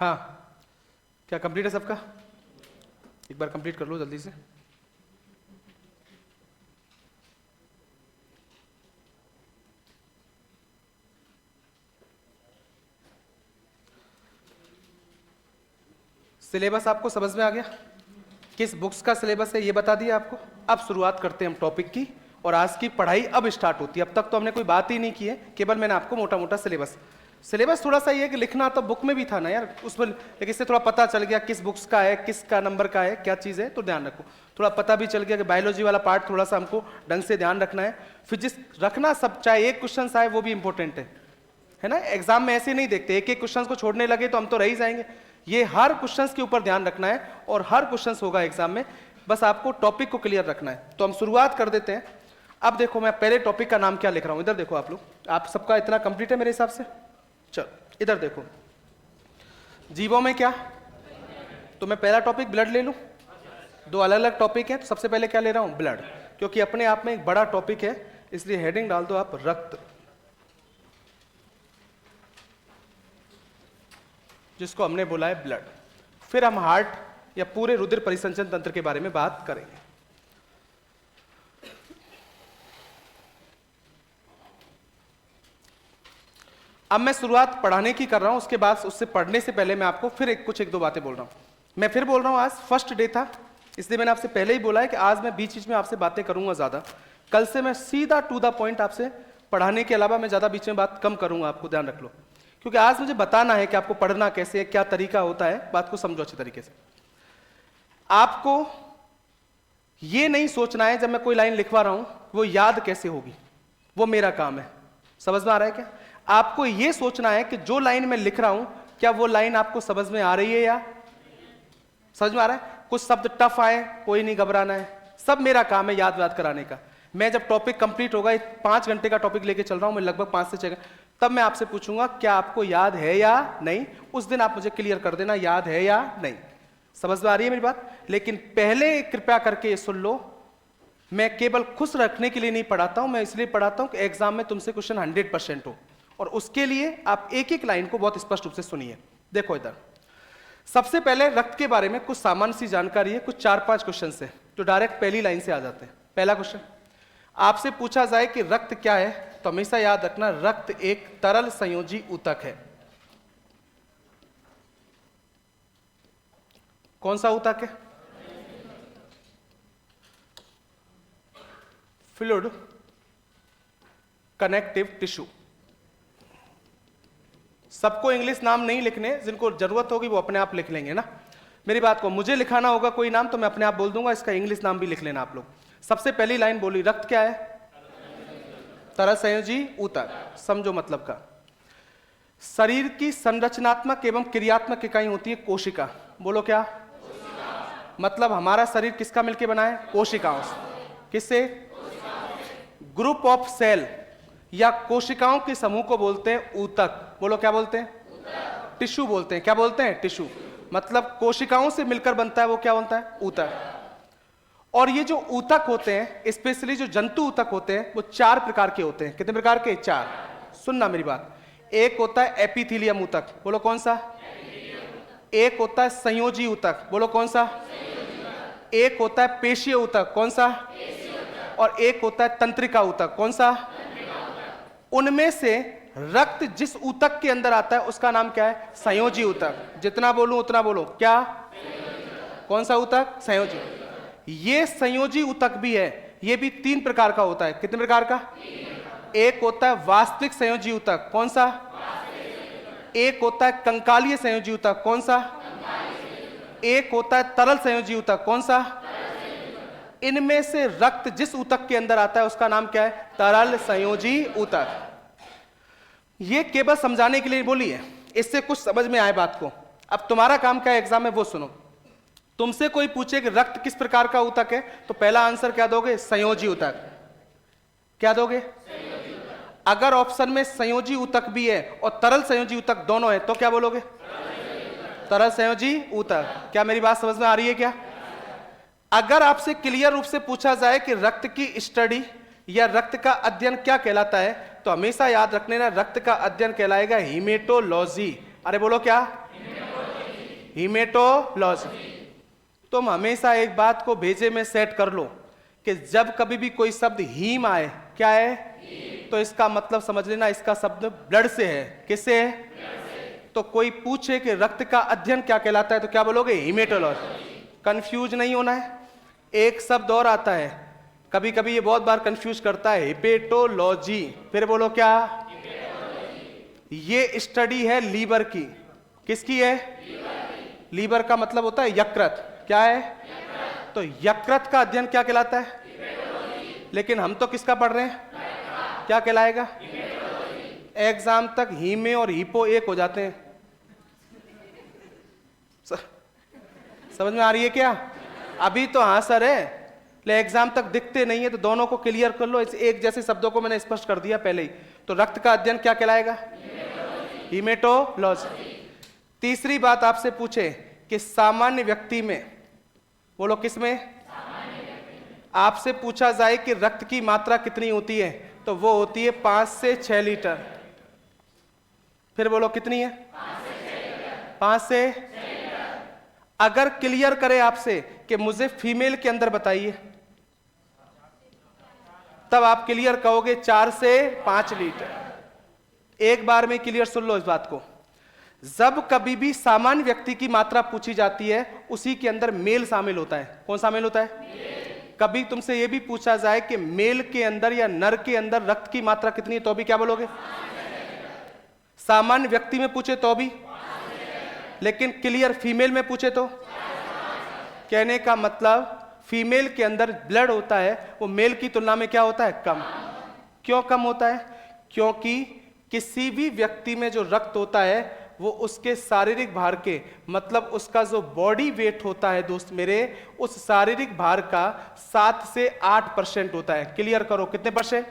हाँ, क्या कंप्लीट है सबका? एक बार कंप्लीट कर लो जल्दी से। सिलेबस आपको समझ में आ गया? किस बुक्स का सिलेबस है ये बता दिया आपको। अब शुरुआत करते हैं हम टॉपिक की, और आज की पढ़ाई अब स्टार्ट होती है। अब तक तो हमने कोई बात ही नहीं की है, केवल मैंने आपको मोटा मोटा सिलेबस थोड़ा सा ये है कि लिखना तो बुक में भी था ना यार, उसमें लेकिन इससे थोड़ा पता चल गया किस बुक्स का है, किसका नंबर का है, क्या चीज़ है, तो ध्यान रखो। थोड़ा पता भी चल गया कि बायोलॉजी वाला पार्ट थोड़ा सा हमको ढंग से ध्यान रखना है। फिजिक्स रखना सब, चाहे एक क्वेश्चन आए वो भी इंपॉर्टेंट है ना। एग्जाम में ऐसे नहीं देखते, एक एक क्वेश्चन को छोड़ने लगे तो हम तो रह ही जाएंगे। ये हर क्वेश्चन के ऊपर ध्यान रखना है, और हर क्वेश्चन होगा एग्जाम में, बस आपको टॉपिक को क्लियर रखना है। तो हम शुरुआत कर देते हैं। अब देखो मैं पहले टॉपिक का नाम क्या लिख रहा हूं, इधर देखो आप लोग, आप सबका इतना कंप्लीट है मेरे हिसाब से। चलो इधर देखो, जीवों में क्या, तो मैं पहला टॉपिक ब्लड ले लूं। दो अलग अलग टॉपिक है, तो सबसे पहले क्या ले रहा हूं, ब्लड, क्योंकि अपने आप में एक बड़ा टॉपिक है, इसलिए हेडिंग डाल दो आप रक्त, जिसको हमने बोला है ब्लड। फिर हम हार्ट या पूरे रुधिर परिसंचरण तंत्र के बारे में बात करेंगे। अब मैं शुरुआत पढ़ाने की कर रहा हूं, उसके बाद उससे पढ़ने से पहले मैं आपको फिर एक दो बातें बोल रहा हूं। मैं फिर बोल रहा हूं, आज फर्स्ट डे था, इसलिए मैंने आपसे पहले ही बोला है कि आज मैं बीच बीच में आपसे बातें करूंगा ज्यादा। कल से मैं सीधा टू द पॉइंट आपसे पढ़ाने के अलावा मैं ज्यादा बीच में बात कम करूंगा, आपको ध्यान रख लो, क्योंकि आज मुझे बताना है कि आपको पढ़ना कैसे है, क्या तरीका होता है, बात को समझो अच्छे तरीके से। आपको ये नहीं सोचना है जब मैं कोई लाइन लिखवा रहा हूं वो याद कैसे होगी, वो मेरा काम है। समझ में आ रहा है क्या? आपको ये सोचना है कि जो लाइन मैं लिख रहा हूं क्या वो लाइन आपको समझ में आ रही है, या समझ में आ रहा है? कुछ शब्द टफ आए कोई नहीं घबराना है, सब मेरा काम है याद कराने का। मैं जब टॉपिक कंप्लीट होगा, 5 घंटे का टॉपिक लेके चल रहा हूं मैं, लगभग 5 से 6 घंटे, तब मैं आपसे पूछूंगा क्या आपको याद है या नहीं। उस दिन आप मुझे क्लियर कर देना याद है या नहीं। समझ में आ रही है मेरी बात? लेकिन पहले कृपया करके ये सुन लो, मैं केवल खुश रखने के लिए नहीं पढ़ाता हूं, मैं इसलिए पढ़ाता हूं कि एग्जाम में तुमसे क्वेश्चन 100% हो, और उसके लिए आप एक एक लाइन को बहुत स्पष्ट रूप से सुनिए। देखो इधर, सबसे पहले रक्त के बारे में कुछ सामान्य सी जानकारी है, कुछ 4-5 क्वेश्चन है, तो डायरेक्ट पहली लाइन से आ जाते हैं। पहला क्वेश्चन, आपसे पूछा जाए कि रक्त क्या है, तो हमेशा याद रखना रक्त एक तरल संयोजी ऊतक है। कौन सा ऊतक है? Fluid connective tissue. सबको इंग्लिश नाम नहीं लिखने, जिनको जरूरत होगी वो अपने आप लिख लेंगे ना। मेरी बात को मुझे लिखाना होगा कोई नाम तो मैं अपने आप बोल दूंगा, इसका इंग्लिश नाम भी लिख लेना आप लोग। सबसे पहली लाइन बोली, रक्त क्या है? तरल संयोजी ऊतक। समझो मतलब का। शरीर की संरचनात्मक एवं क्रियात्मक इकाई होती है कोशिका। बोलो क्या? मतलब हमारा शरीर किसका मिलकर बना है? कोशिकाओं से। किससे? ग्रुप ऑफ सेल या कोशिकाओं के समूह को बोलते हैं ऊतक। बोलो क्या बोलते हैं? टिश्यू बोलते हैं। क्या बोलते हैं? टिश्यू। मतलब कोशिकाओं से मिलकर बनता है वो क्या बनता है? ऊतक। और ये जो ऊतक होते हैं, स्पेशली जो जंतु ऊतक होते हैं, वो 4 प्रकार के होते हैं। कितने प्रकार के? 4। सुनना मेरी बात। एक होता है एपिथेलियम ऊतक। बोलो कौन सा? एक होता है संयोजी ऊतक। बोलो कौन सा? एक होता है पेशीय ऊतक। कौन सा? और एक होता है तंत्रिका ऊतक। कौन सा? उनमें से रक्त जिस ऊतक के अंदर आता है उसका नाम क्या है? संयोजी ऊतक। जितना बोलूं उतना बोलो। क्या? कौन सा ऊतक? संयोजी। ये संयोजी ऊतक भी है, ये भी 3 प्रकार का होता है। कितने प्रकार का? एक होता है वास्तविक संयोजी ऊतक। कौन सा? एक होता है कंकालीय संयोजी ऊतक। कौन सा? एक होता है तरल संयोजी ऊतक। कौन सा? इनमें से रक्त जिस ऊतक के अंदर आता है उसका नाम क्या है? तरल संयोजी ऊतक। ये केवल समझाने के लिए बोली है, इससे कुछ समझ में आए बात को। अब तुम्हारा काम क्या है एग्जाम में वो सुनो। तुमसे कोई पूछे कि रक्त किस प्रकार का ऊतक है, तो पहला आंसर क्या दोगे? संयोजी ऊतक। क्या दोगे? अगर ऑप्शन में संयोजी ऊतक भी है और तरल संयोजी ऊतक दोनों है तो क्या बोलोगे? तरल संयोजी ऊतक। क्या मेरी बात समझ में आ रही है क्या? अगर आपसे क्लियर रूप से पूछा जाए कि रक्त की स्टडी या रक्त का अध्ययन क्या कहलाता है, तो हमेशा याद रखने ना, रक्त का अध्ययन कहलाएगा हीमेटोलॉजी। अरे बोलो क्या? हीमेटोलॉजी। तुम हमेशा एक बात को भेजे में सेट कर लो कि जब कभी भी कोई शब्द हीम आए, क्या है, तो इसका मतलब समझ लेना इसका शब्द ब्लड से है। किससे है? तो कोई पूछे कि रक्त का अध्ययन क्या कहलाता है तो क्या बोलोगे? हीमेटोलॉजी। कंफ्यूज नहीं होना है। एक शब्द और आता है, कभी कभी ये बहुत बार कंफ्यूज करता है, हिपेटोलॉजी। फिर बोलो क्या? ये स्टडी है लीवर की। किसकी है? लीवर का मतलब होता है यकृत। क्या है? तो यकृत का अध्ययन क्या कहलाता है? लेकिन हम तो किसका पढ़ रहे हैं? क्या कहलाएगा? एग्जाम तक हीमे और हिपो एक हो जाते हैं। समझ में आ रही है क्या? अभी तो हाँ सर है, ले एग्जाम तक दिखते नहीं है, तो दोनों को क्लियर कर लो। इस एक जैसे शब्दों को मैंने स्पष्ट कर दिया पहले ही। तो रक्त का अध्ययन क्या कहलाएगा? हीमेटोलॉजी। तीसरी बात आपसे पूछे कि सामान्य व्यक्ति में, बोलो किस में? आपसे पूछा जाए कि रक्त की मात्रा कितनी होती है, तो वो होती है 5 से 6 लीटर। फिर बोलो कितनी है? 5 से 6 लीटर। अगर क्लियर करे आपसे कि मुझे फीमेल के अंदर बताइए, तब आप क्लियर कहोगे 4 से 5 लीटर। एक बार में क्लियर सुन लो इस बात को। जब कभी भी सामान्य व्यक्ति की मात्रा पूछी जाती है, उसी के अंदर मेल शामिल होता है। कौन शामिल होता है? कभी तुमसे यह भी पूछा जाए कि मेल के अंदर या नर के अंदर रक्त की मात्रा कितनी है, तो भी क्या बोलोगे? सामान्य व्यक्ति में पूछे तो भी, लेकिन क्लियर फीमेल में पूछे तो? कहने का मतलब फीमेल के अंदर ब्लड होता है, वो मेल की तुलना में क्या होता है? कम। क्यों कम होता है? क्योंकि किसी भी व्यक्ति में जो रक्त होता है वो उसके शारीरिक भार के, मतलब उसका जो बॉडी वेट होता है दोस्त मेरे, उस शारीरिक भार का 7 से 8% होता है। क्लियर करो, कितने परसेंट?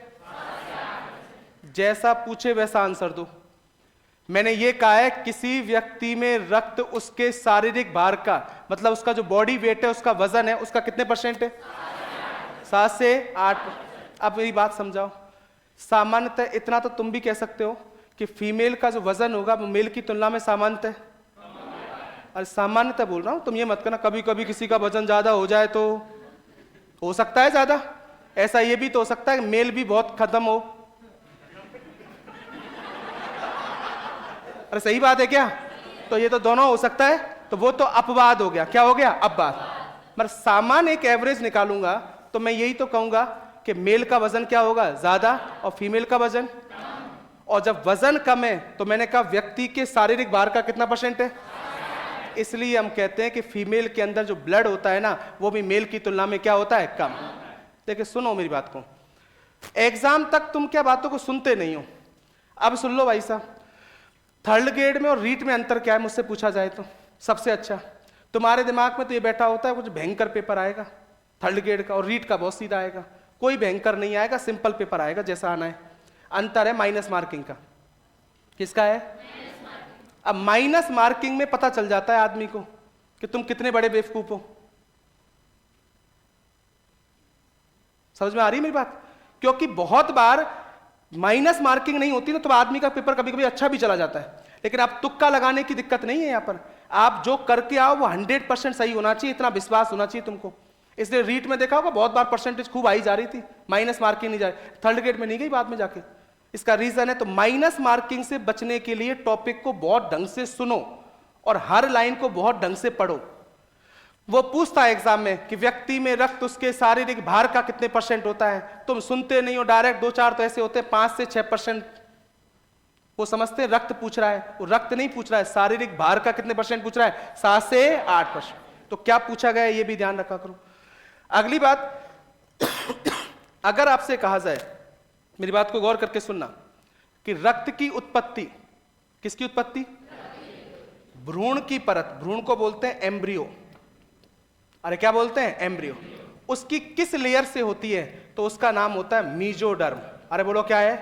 जैसा पूछे वैसा आंसर दो। मैंने ये कहा है किसी व्यक्ति में रक्त उसके शारीरिक भार का, मतलब उसका जो बॉडी वेट है, उसका वजन है, उसका कितने परसेंट है? 7 से 8। अब मेरी बात समझाओ। सामान्यतः इतना तो तुम भी कह सकते हो कि फीमेल का जो वजन होगा वो मेल की तुलना में सामान्यतः, अरे सामान्यतः बोल रहा हूं, तुम ये मत करना कभी कभी किसी का वजन ज्यादा हो जाए तो हो सकता है ज्यादा। ऐसा ये भी तो हो सकता है कि मेल भी बहुत खत्म हो। अरे सही बात है क्या? तो ये तो दोनों हो सकता है, तो वो तो अपवाद हो गया। क्या हो गया? अपवाद। मैं सामान्य एक एवरेज निकालूंगा तो मैं यही तो कहूंगा कि मेल का वजन क्या होगा? ज्यादा, और फीमेल का वजन। और जब वजन कम है तो मैंने कहा व्यक्ति के शारीरिक भार का कितना परसेंट है? इसलिए हम कहते हैं कि फीमेल के अंदर जो ब्लड होता है ना, वो भी मेल की तुलना में क्या होता है? कम। देखिए सुनो मेरी बात को, एग्जाम तक तुम क्या बातों को सुनते नहीं हो। अब सुन लो भाई साहब, थर्ड ग्रेड में और रीट में अंतर क्या है मुझसे पूछा जाए तो? सबसे अच्छा तुम्हारे दिमाग में तो ये बैठा होता है कुछ भयंकर पेपर आएगा थर्ड ग्रेड का, और रीट का बहुत सीधा आएगा। कोई भयंकर नहीं आएगा, सिंपल पेपर आएगा जैसा आना है। अंतर है माइनस मार्किंग का। किसका है? अब माइनस मार्किंग में पता चल जाता है आदमी को कि तुम कितने बड़े बेवकूफ हो। समझ में आ रही है मेरी बात? क्योंकि बहुत बार माइनस मार्किंग नहीं होती ना, तो आदमी का पेपर कभी कभी अच्छा भी चला जाता है। लेकिन आप तुक्का लगाने की दिक्कत नहीं है यहां पर। आप जो करके आओ वो 100% सही होना चाहिए, इतना विश्वास होना चाहिए तुमको। इसलिए रीट में देखा होगा बहुत बार परसेंटेज खूब आई जा रही थी, माइनस मार्किंग नहीं जा रही। थर्ड ग्रेड में नहीं गई बाद में जाके। इसका रीजन है, तो माइनस मार्किंग से बचने के लिए टॉपिक को बहुत ढंग से सुनो और हर लाइन को बहुत ढंग से पढ़ो। वो पूछता है एग्जाम में कि व्यक्ति में रक्त उसके शारीरिक भार का कितने परसेंट होता है। तुम सुनते नहीं हो, डायरेक्ट 2-4 तो ऐसे होते हैं 5 से 6%। वो समझते हैं रक्त पूछ रहा है, वो रक्त नहीं पूछ रहा है, शारीरिक भार का कितने परसेंट पूछ रहा है? 7 से 8%। तो क्या पूछा गया ये भी ध्यान रखा करो। अगली बात, अगर आपसे कहा जाए, मेरी बात को गौर करके सुनना, कि रक्त की उत्पत्ति, किसकी उत्पत्ति? भ्रूण की परत, भ्रूण को बोलते हैं एम्ब्रियो। अरे क्या बोलते हैं? एम्ब्रियो। उसकी किस लेयर से होती है? तो उसका नाम होता है मीजोडर्म। अरे बोलो क्या है?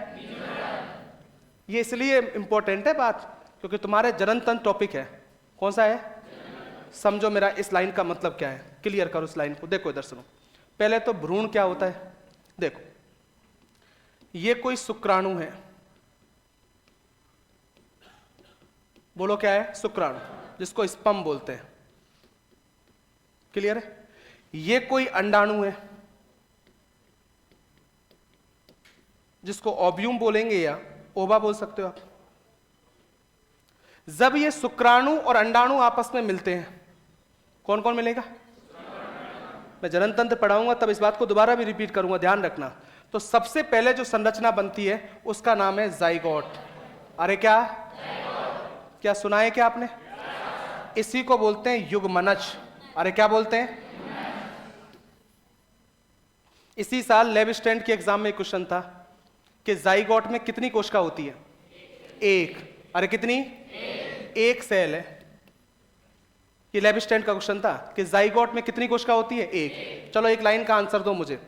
ये इसलिए इंपॉर्टेंट है बात क्योंकि तुम्हारे जननतंत्र टॉपिक है। कौन सा है? समझो मेरा इस लाइन का मतलब क्या है, क्लियर करो इस लाइन को। देखो इधर सुनो। पहले तो भ्रूण क्या होता है? देखो, ये कोई शुक्राणु है। बोलो क्या है? शुक्राणु। जिसको स्पर्म बोलते हैं। क्लियर है? ये कोई अंडाणु है जिसको ओव्यूम बोलेंगे या ओवा बोल सकते हो आप। जब ये शुक्राणु और अंडाणु आपस में मिलते हैं, कौन कौन मिलेगा? मैं जनन तंत्र पढ़ाऊंगा तब इस बात को दोबारा भी रिपीट करूंगा, ध्यान रखना। तो सबसे पहले जो संरचना बनती है उसका नाम है जाइगोट। अरे क्या सुना है क्या आपने? इसी को बोलते हैं युग्मनज। अरे क्या बोलते हैं? इसी साल लेब स्टैंड के एग्जाम में क्वेश्चन था कि जाइगोट में कितनी कोशिका होती है? एक। अरे कितनी? एक सेल है। ये लेब स्टैंड का क्वेश्चन था कि जाइगोट में कितनी कोशिका होती है? एक। चलो एक लाइन का आंसर दो मुझे।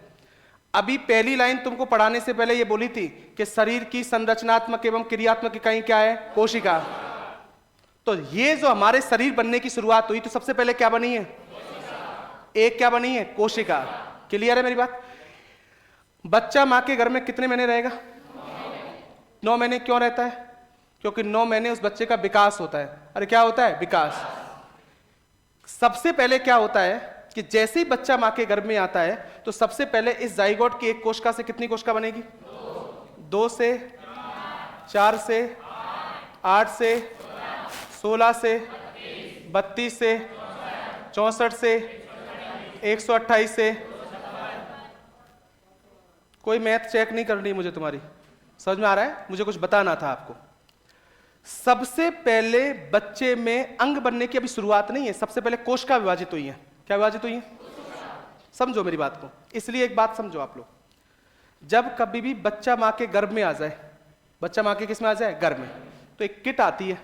अभी पहली लाइन तुमको पढ़ाने से पहले ये बोली थी कि शरीर की संरचनात्मक एवं क्रियात्मक इकाई क्या है? कोशिका। तो ये जो हमारे शरीर बनने की शुरुआत हुई तो सबसे पहले क्या बनी है? एक क्या बनी है? कोशिका। क्लियर है मेरी बात? बच्चा मां के घर में कितने महीने रहेगा? 9 महीने। क्यों रहता है? क्योंकि 9 महीने उस बच्चे का विकास होता है। अरे क्या होता है? विकास। सबसे पहले क्या होता है कि जैसे ही बच्चा मां के गर्भ में आता है तो सबसे पहले इस जाइगोट की एक कोशिका से कितनी कोशिका बनेगी? 2 से 4 से 8 से 16 से 32 से 64 से 128 से। कोई मैथ चेक नहीं करनी मुझे तुम्हारी, समझ में आ रहा है? मुझे कुछ बताना था आपको। सबसे पहले बच्चे में अंग बनने की अभी शुरुआत नहीं है, सबसे पहले कोशिका विभाजित हुई है। क्या विभाजित हुई है? समझो मेरी बात को। इसलिए एक बात समझो आप लोग, जब कभी भी बच्चा मां के गर्भ में आ जाए, बच्चा मां के किस में आ जाए? गर्भ में, तो एक किट आती है,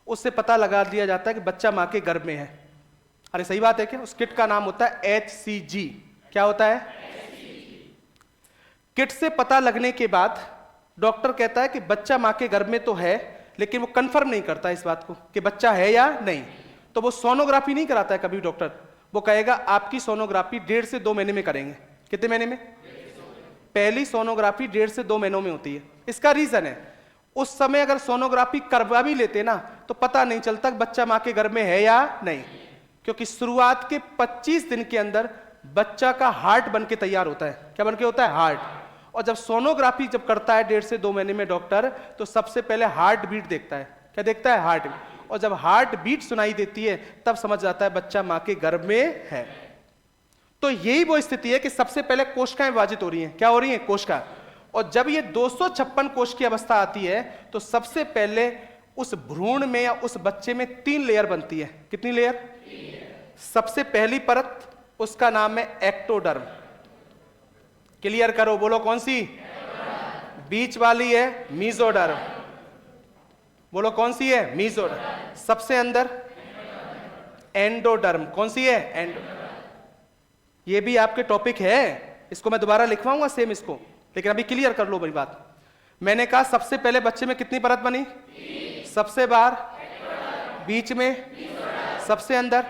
उससे पता लगा दिया जाता है कि बच्चा मां के गर्भ में है। अरे सही बात है क्या? उस किट का नाम होता है HCG। क्या होता है? किट से पता लगने के बाद डॉक्टर कहता है कि बच्चा मां के गर्भ में तो है, लेकिन वो कंफर्म नहीं करता इस बात को कि बच्चा है या नहीं। तो वो सोनोग्राफी नहीं कराता है कभी डॉक्टर। वो कहेगा आपकी सोनोग्राफी 1.5 से 2 महीने में करेंगे। कितने महीने में? पहली सोनोग्राफी 1.5 से 2 महीनों में होती है। इसका रीजन है, उस समय अगर सोनोग्राफी करवा भी लेते ना तो पता नहीं चलता बच्चा मां के गर्भ में है या नहीं, क्योंकि शुरुआत के 25 दिन के अंदर बच्चा का हार्ट बन के तैयार होता है। क्या बन के होता है? हार्ट। और जब सोनोग्राफी जब करता है 1.5 से 2 महीने में डॉक्टर, तो सबसे पहले हार्ट बीट देखता है। क्या देखता है? Heart beat. और जब हार्ट बीट सुनाई देती है तब समझ जाता है बच्चा मां के गर्भ में है। तो यही वो स्थिति है कि सबसे पहले कोशिकाएं विभाजित हो रही हैं। क्या हो रही हैं? कोशिका। और जब ये 256 कोश की अवस्था आती है तो सबसे पहले उस भ्रूण में या उस बच्चे में 3 लेयर बनती है। कितनी लेयर? सबसे पहली परत उसका नाम है एक्टोडर्म। क्लियर करो, बोलो कौन सी? बीच वाली है मीजोडर्म। बोलो कौन सी है? मीजोडर्म। सबसे अंदर एंडोडर्म। कौन सी है? एंडोडर्म। ये भी आपके टॉपिक है, इसको मैं दोबारा लिखवाऊंगा सेम इसको, लेकिन अभी क्लियर कर लो मेरी बात। मैंने कहा सबसे पहले बच्चे में कितनी परत बनी? सबसे बाहर, बीच में, सबसे अंदर।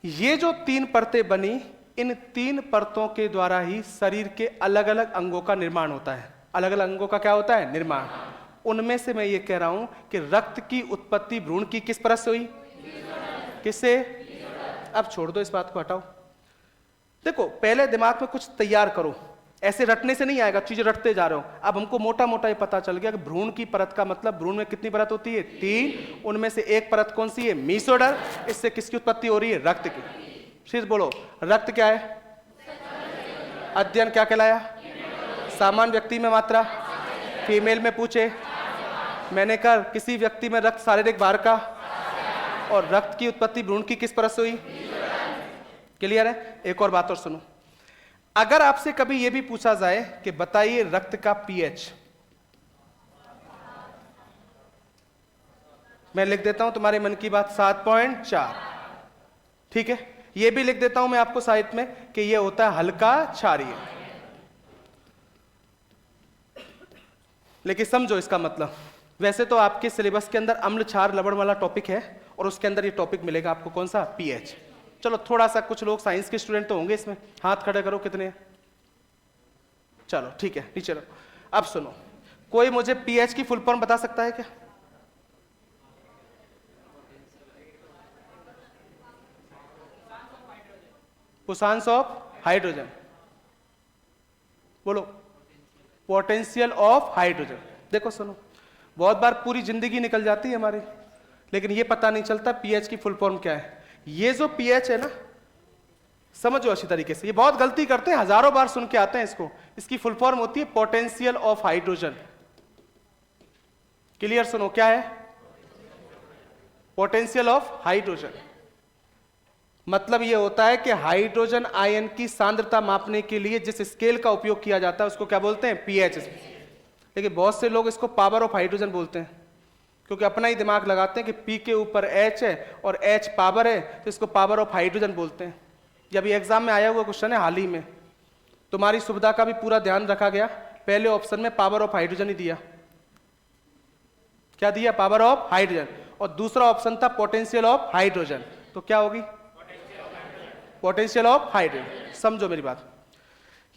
ये जो 3 परतें बनी, इन 3 परतों के द्वारा ही शरीर के अलग अलग अंगों का निर्माण होता है। अलग अलग अंगों का क्या होता है? निर्माण। उनमें से मैं ये कह रहा हूं कि रक्त की उत्पत्ति भ्रूण की किस परत से हुई? किससे? अब छोड़ दो इस बात को, हटाओ। देखो पहले दिमाग में कुछ तैयार करो, ऐसे रटने से नहीं आएगा, चीजें रटते जा रहे हो। अब हमको मोटा मोटा ये पता चल गया कि भ्रूण की परत का मतलब, भ्रूण में कितनी परत होती है? 3। उनमें से एक परत कौन सी है? मीसोडर्म। इससे किसकी उत्पत्ति हो रही है? रक्त की। फिर बोलो रक्त क्या है? अध्ययन क्या कहलाया? सामान्य व्यक्ति में मात्रा, फीमेल में पूछे। मैंने कहा किसी व्यक्ति में रक्त शारीरिक भार का, और रक्त की उत्पत्ति भ्रूण की किस परत से हुई? क्लियर है? एक और बात और सुनो, अगर आपसे कभी यह भी पूछा जाए कि बताइए रक्त का पीएच, मैं लिख देता हूं तुम्हारे मन की बात 7.4। ठीक है, यह भी लिख देता हूं मैं आपको साहित्य में कि यह होता है हल्का क्षारीय। लेकिन समझो इसका मतलब, वैसे तो आपके सिलेबस के अंदर अम्ल क्षार लवण वाला टॉपिक है और उसके अंदर ये टॉपिक मिलेगा आपको, कौन सा? पीएच। चलो थोड़ा सा, कुछ लोग साइंस के स्टूडेंट तो होंगे इसमें, हाथ खड़े करो कितने? चलो ठीक है, नीचे रखो। अब सुनो, कोई मुझे पीएच की फुल फॉर्म बता सकता है क्या? पुशांस ऑफ हाइड्रोजन, बोलो पोटेंशियल ऑफ हाइड्रोजन। देखो सुनो, बहुत बार पूरी जिंदगी निकल जाती है हमारी, लेकिन ये पता नहीं चलता पीएच की फुल फॉर्म क्या है। ये जो पीएच है ना, समझो अच्छी तरीके से, ये बहुत गलती करते हैं, हजारों बार सुन के आते हैं इसको। इसकी फुल फॉर्म होती है पोटेंशियल ऑफ हाइड्रोजन। क्लियर? सुनो क्या है पोटेंशियल ऑफ हाइड्रोजन। मतलब ये होता है कि हाइड्रोजन आयन की सांद्रता मापने के लिए जिस स्केल का उपयोग किया जाता है उसको क्या बोलते हैं? पीएच। लेकिन बहुत से लोग इसको पावर ऑफ हाइड्रोजन बोलते हैं, क्योंकि अपना ही दिमाग लगाते हैं कि पी के ऊपर एच है और एच पावर है, तो इसको पावर ऑफ हाइड्रोजन बोलते हैं। जब ये एग्जाम में आया हुआ क्वेश्चन है हाल ही में, तुम्हारी सुविधा का भी पूरा ध्यान रखा गया। पहले ऑप्शन में पावर ऑफ हाइड्रोजन ही दिया। क्या दिया? Power of hydrogen. और दूसरा ऑप्शन था पोटेंशियल ऑफ हाइड्रोजन। तो क्या होगी? Potential of hydrogen. समझो मेरी बात,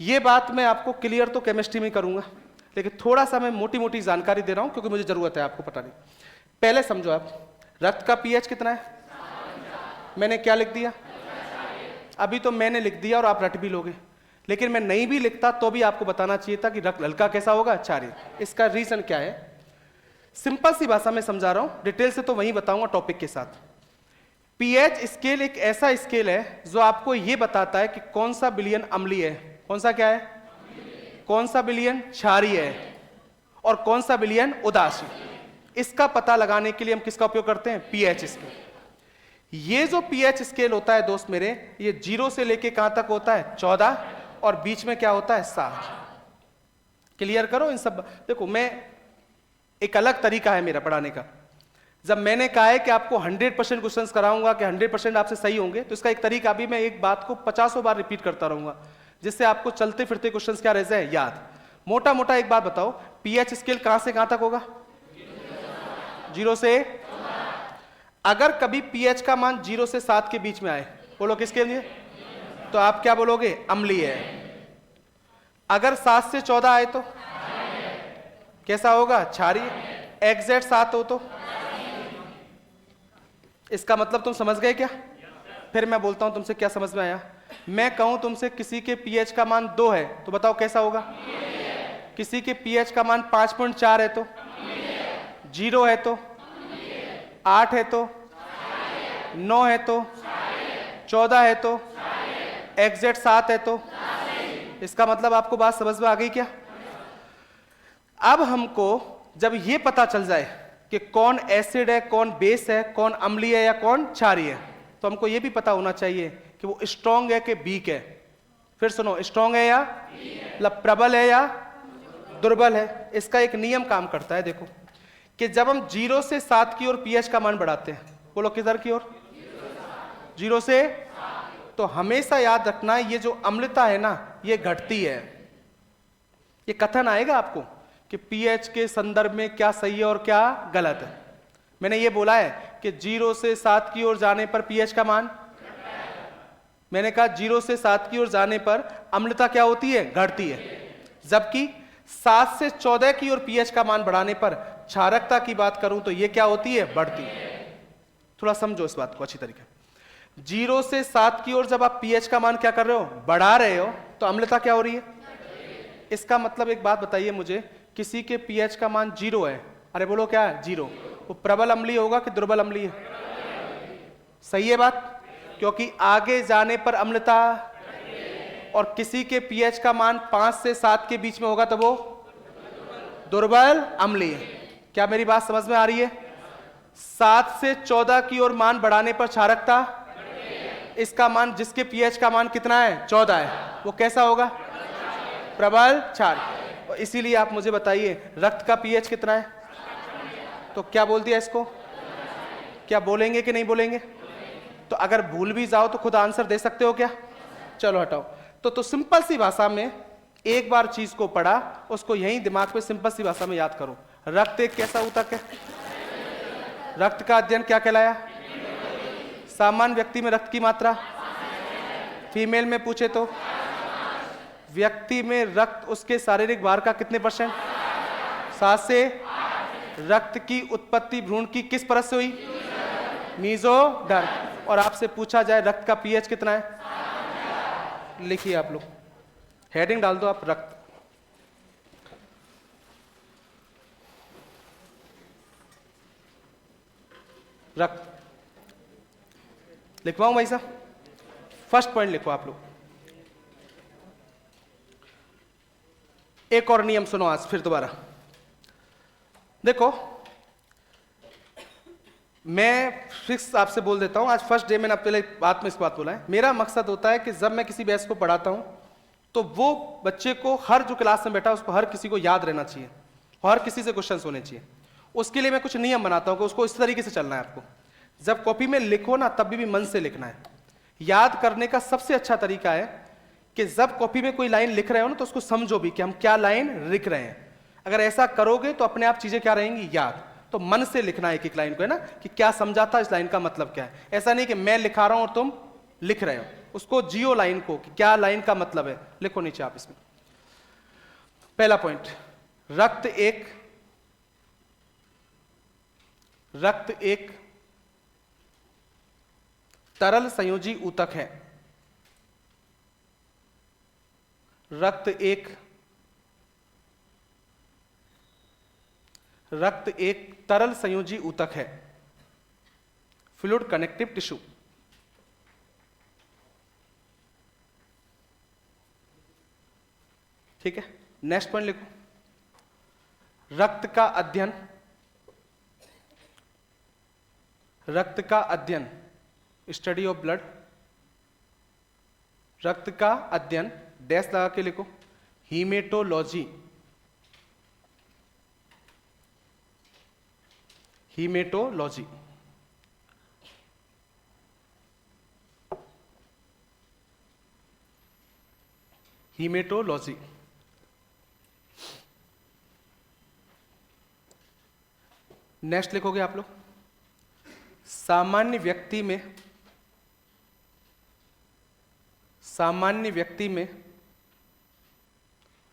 ये बात मैं आपको क्लियर तो केमिस्ट्री में करूंगा, लेकिन थोड़ा सा मैं मोटी मोटी जानकारी दे रहा हूं क्योंकि मुझे जरूरत है आपको पता नहीं। पहले समझो आप, रक्त का पीएच कितना है? मैंने क्या लिख दिया? अभी तो मैंने लिख दिया और आप रट भी लोगे, लेकिन मैं नहीं भी लिखता तो भी आपको बताना चाहिए था कि रक्त हल्का कैसा होगा? क्षारीय। इसका रीजन क्या है? सिंपल सी भाषा में समझा रहा हूं, डिटेल से तो वहीं बताऊंगा टॉपिक के साथ। पीएच स्केल एक ऐसा स्केल है जो आपको यह बताता है कि कौन सा विलयन अम्लीय है, कौन सा क्या है, कौन सा विलयन क्षारीय है और कौन सा विलयन उदासीन। इसका पता लगाने के लिए हम किसका उपयोग करते हैं? PH scale. ये जो पीएच स्केल होता है दोस्त मेरे, ये 0 से लेके कहां तक होता है? 14, और बीच में क्या होता है? 7। क्लियर करो इन सब। देखो, मैं एक अलग तरीका है मेरा पढ़ाने का। जब मैंने कहा है कि आपको 100% क्वेश्चंस कराऊंगा कि 100% आपसे सही होंगे, तो इसका एक तरीका भी मैं एक बात को 50 बार रिपीट करता रहूंगा, जिससे आपको चलते फिरते क्वेश्चंस क्या रह जाए? याद। मोटा मोटा एक बात बताओ, पीएच स्केल कहां से कहां तक होगा? 0 से। अगर कभी पीएच का मान 0 से 7 के बीच में आए, बोलो किसके लिए? तो आप क्या बोलोगे? अम्लीय है। अगर 7 से 14 आए तो कैसा होगा? क्षारीय। एग्जैक्ट 7 हो तो इसका मतलब तुम समझ गए क्या? फिर मैं बोलता हूं तुमसे, क्या समझ में आया? मैं कहूं तुमसे किसी के पीएच का मान 2 है तो बताओ कैसा होगा? किसी के पीएच का मान 5.4 है तो, 0 है तो, 8 है तो, 9 है तो, 14 है तो, एग्जैक्ट 7 है तो, इसका मतलब आपको बात समझ में आ गई क्या? अब हमको जब ये पता चल जाए कि कौन एसिड है, कौन बेस है, कौन अम्लीय है या कौन क्षारीय है, तो हमको ये भी पता होना चाहिए कि वो स्ट्रॉन्ग है कि वीक है। फिर सुनो, स्ट्रॉन्ग है या मतलब प्रबल है या दुर्बल है। इसका एक नियम काम करता है, देखो, कि जब हम 0 से 7 की ओर पीएच का मान बढ़ाते हैं, बोलो किधर की ओर? 0 से। तो हमेशा याद रखना, ये जो अम्लता है ना, ये घटती है। ये कथन आएगा आपको कि पीएच के संदर्भ में क्या सही है और क्या गलत है। मैंने ये बोला है कि 0 से 7 की ओर जाने पर पीएच का मान, मैंने कहा 0 से 7 की ओर जाने पर अम्लता क्या होती है? घटती है। जबकि 7 से 14 की ओर पीएच का मान बढ़ाने पर क्षारकता की बात करूं तो ये क्या होती है? बढ़ती है। थोड़ा समझो इस बात को अच्छी तरीके। 0 से 7 की ओर जब आप पीएच का मान क्या कर रहे हो? बढ़ा रहे हो, तो अम्लता क्या हो रही है? इसका मतलब एक बात बताइए मुझे, किसी के पीएच का मान 0 है, अरे बोलो क्या है? 0, वो प्रबल अम्लीय होगा कि दुर्बल अम्लीय? सही है बात? क्योंकि आगे जाने पर अम्लता, और किसी के पीएच का मान 5 से 7 के बीच में होगा तो वो दुर्बल अम्लीय। क्या मेरी बात समझ में आ रही है? 7 से 14 की ओर मान बढ़ाने पर क्षारकता, इसका मान, जिसके पीएच का मान कितना है? 14 है, वो कैसा होगा? प्रबल क्षारीय। और इसीलिए आप मुझे बताइए, रक्त का पीएच कितना है? तो क्या बोल दिया इसको? क्या बोलेंगे कि नहीं बोलेंगे? तो अगर भूल भी जाओ तो खुद आंसर दे सकते हो क्या? चलो हटाओ। तो सिंपल सी भाषा में एक बार चीज को पढ़ा, उसको यहीं दिमाग में सिंपल सी भाषा में याद करो। रक्त एक कैसा ऊतक है? रक्त का अध्ययन क्या कहलाया? सामान्य व्यक्ति में रक्त की मात्रा, फीमेल में पूछे तो व्यक्ति में रक्त उसके शारीरिक भार का कितने %? 7 से। रक्त की उत्पत्ति भ्रूण की किस परत से हुई? मेसोडर्म। और आपसे पूछा जाए रक्त का पीएच कितना है? लिखिए आप लोग, हेडिंग डाल दो आप रक्त। रक्त लिखवाऊं भाई साहब? फर्स्ट पॉइंट लिखो आप लोग। एक और नियम सुनो आज फिर दोबारा। देखो, मैं फिक्स आपसे बोल देता हूं, आज फर्स्ट डे मैंने पहले बात में इस बात बोला है, मेरा मकसद होता है कि जब मैं किसी बैच को पढ़ाता हूं तो वो बच्चे को, हर जो क्लास में बैठा उसको, हर किसी को याद रहना चाहिए, हर किसी से क्वेश्चन होने चाहिए। उसके लिए मैं कुछ नियम बनाता हूं कि उसको इस तरीके से चलना है आपको। जब कॉपी में लिखो ना, तब भी मन से लिखना है। याद करने का सबसे अच्छा तरीका है कि जब कॉपी में कोई लाइन लिख रहे हो ना, तो उसको समझो भी कि हम क्या लाइन लिख रहे हैं। अगर ऐसा करोगे तो अपने आप चीजें क्या रहेंगी, याद। तो मन से लिखना है एक एक लाइन को, है ना, कि क्या समझा था, इस लाइन का मतलब क्या है। ऐसा नहीं कि मैं लिखा रहा हूं और तुम लिख रहे हो, उसको जियो लाइन को, कि क्या लाइन का मतलब है, लिखो नीचे आप इसमें। पहला पॉइंट, रक्त एक तरल संयोजी ऊतक है। रक्त एक तरल संयोजी ऊतक है, फ्लूइड कनेक्टिव टिश्यू। ठीक है, नेक्स्ट पॉइंट लिखो, रक्त का अध्ययन, स्टडी ऑफ ब्लड। रक्त का अध्ययन, डैश लगा के लिखो, हीमेटोलॉजी। हीमेटोलॉजी। हीमेटोलॉजी। नेक्स्ट लिखोगे आप लोग, सामान्य व्यक्ति में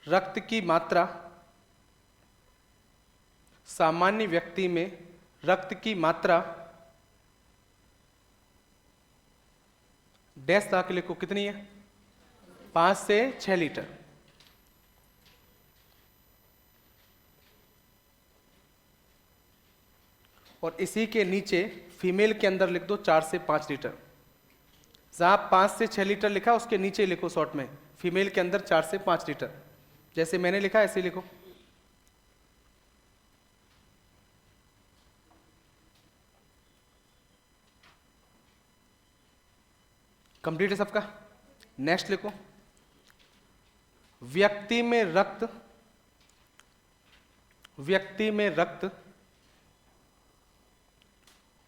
रक्त की मात्रा, सामान्य व्यक्ति में रक्त की मात्रा, डैश लगा के लिखो, कितनी है, 5 से 6 लीटर। और इसी के नीचे फीमेल के अंदर लिख दो 4 से 5 लीटर। जहां 5 से 6 लीटर लिखा उसके नीचे लिखो शॉर्ट में, फीमेल के अंदर 4 से 5 लीटर। जैसे मैंने लिखा ऐसे लिखो। कंप्लीट है सबका? नेक्स्ट लिखो, व्यक्ति में रक्त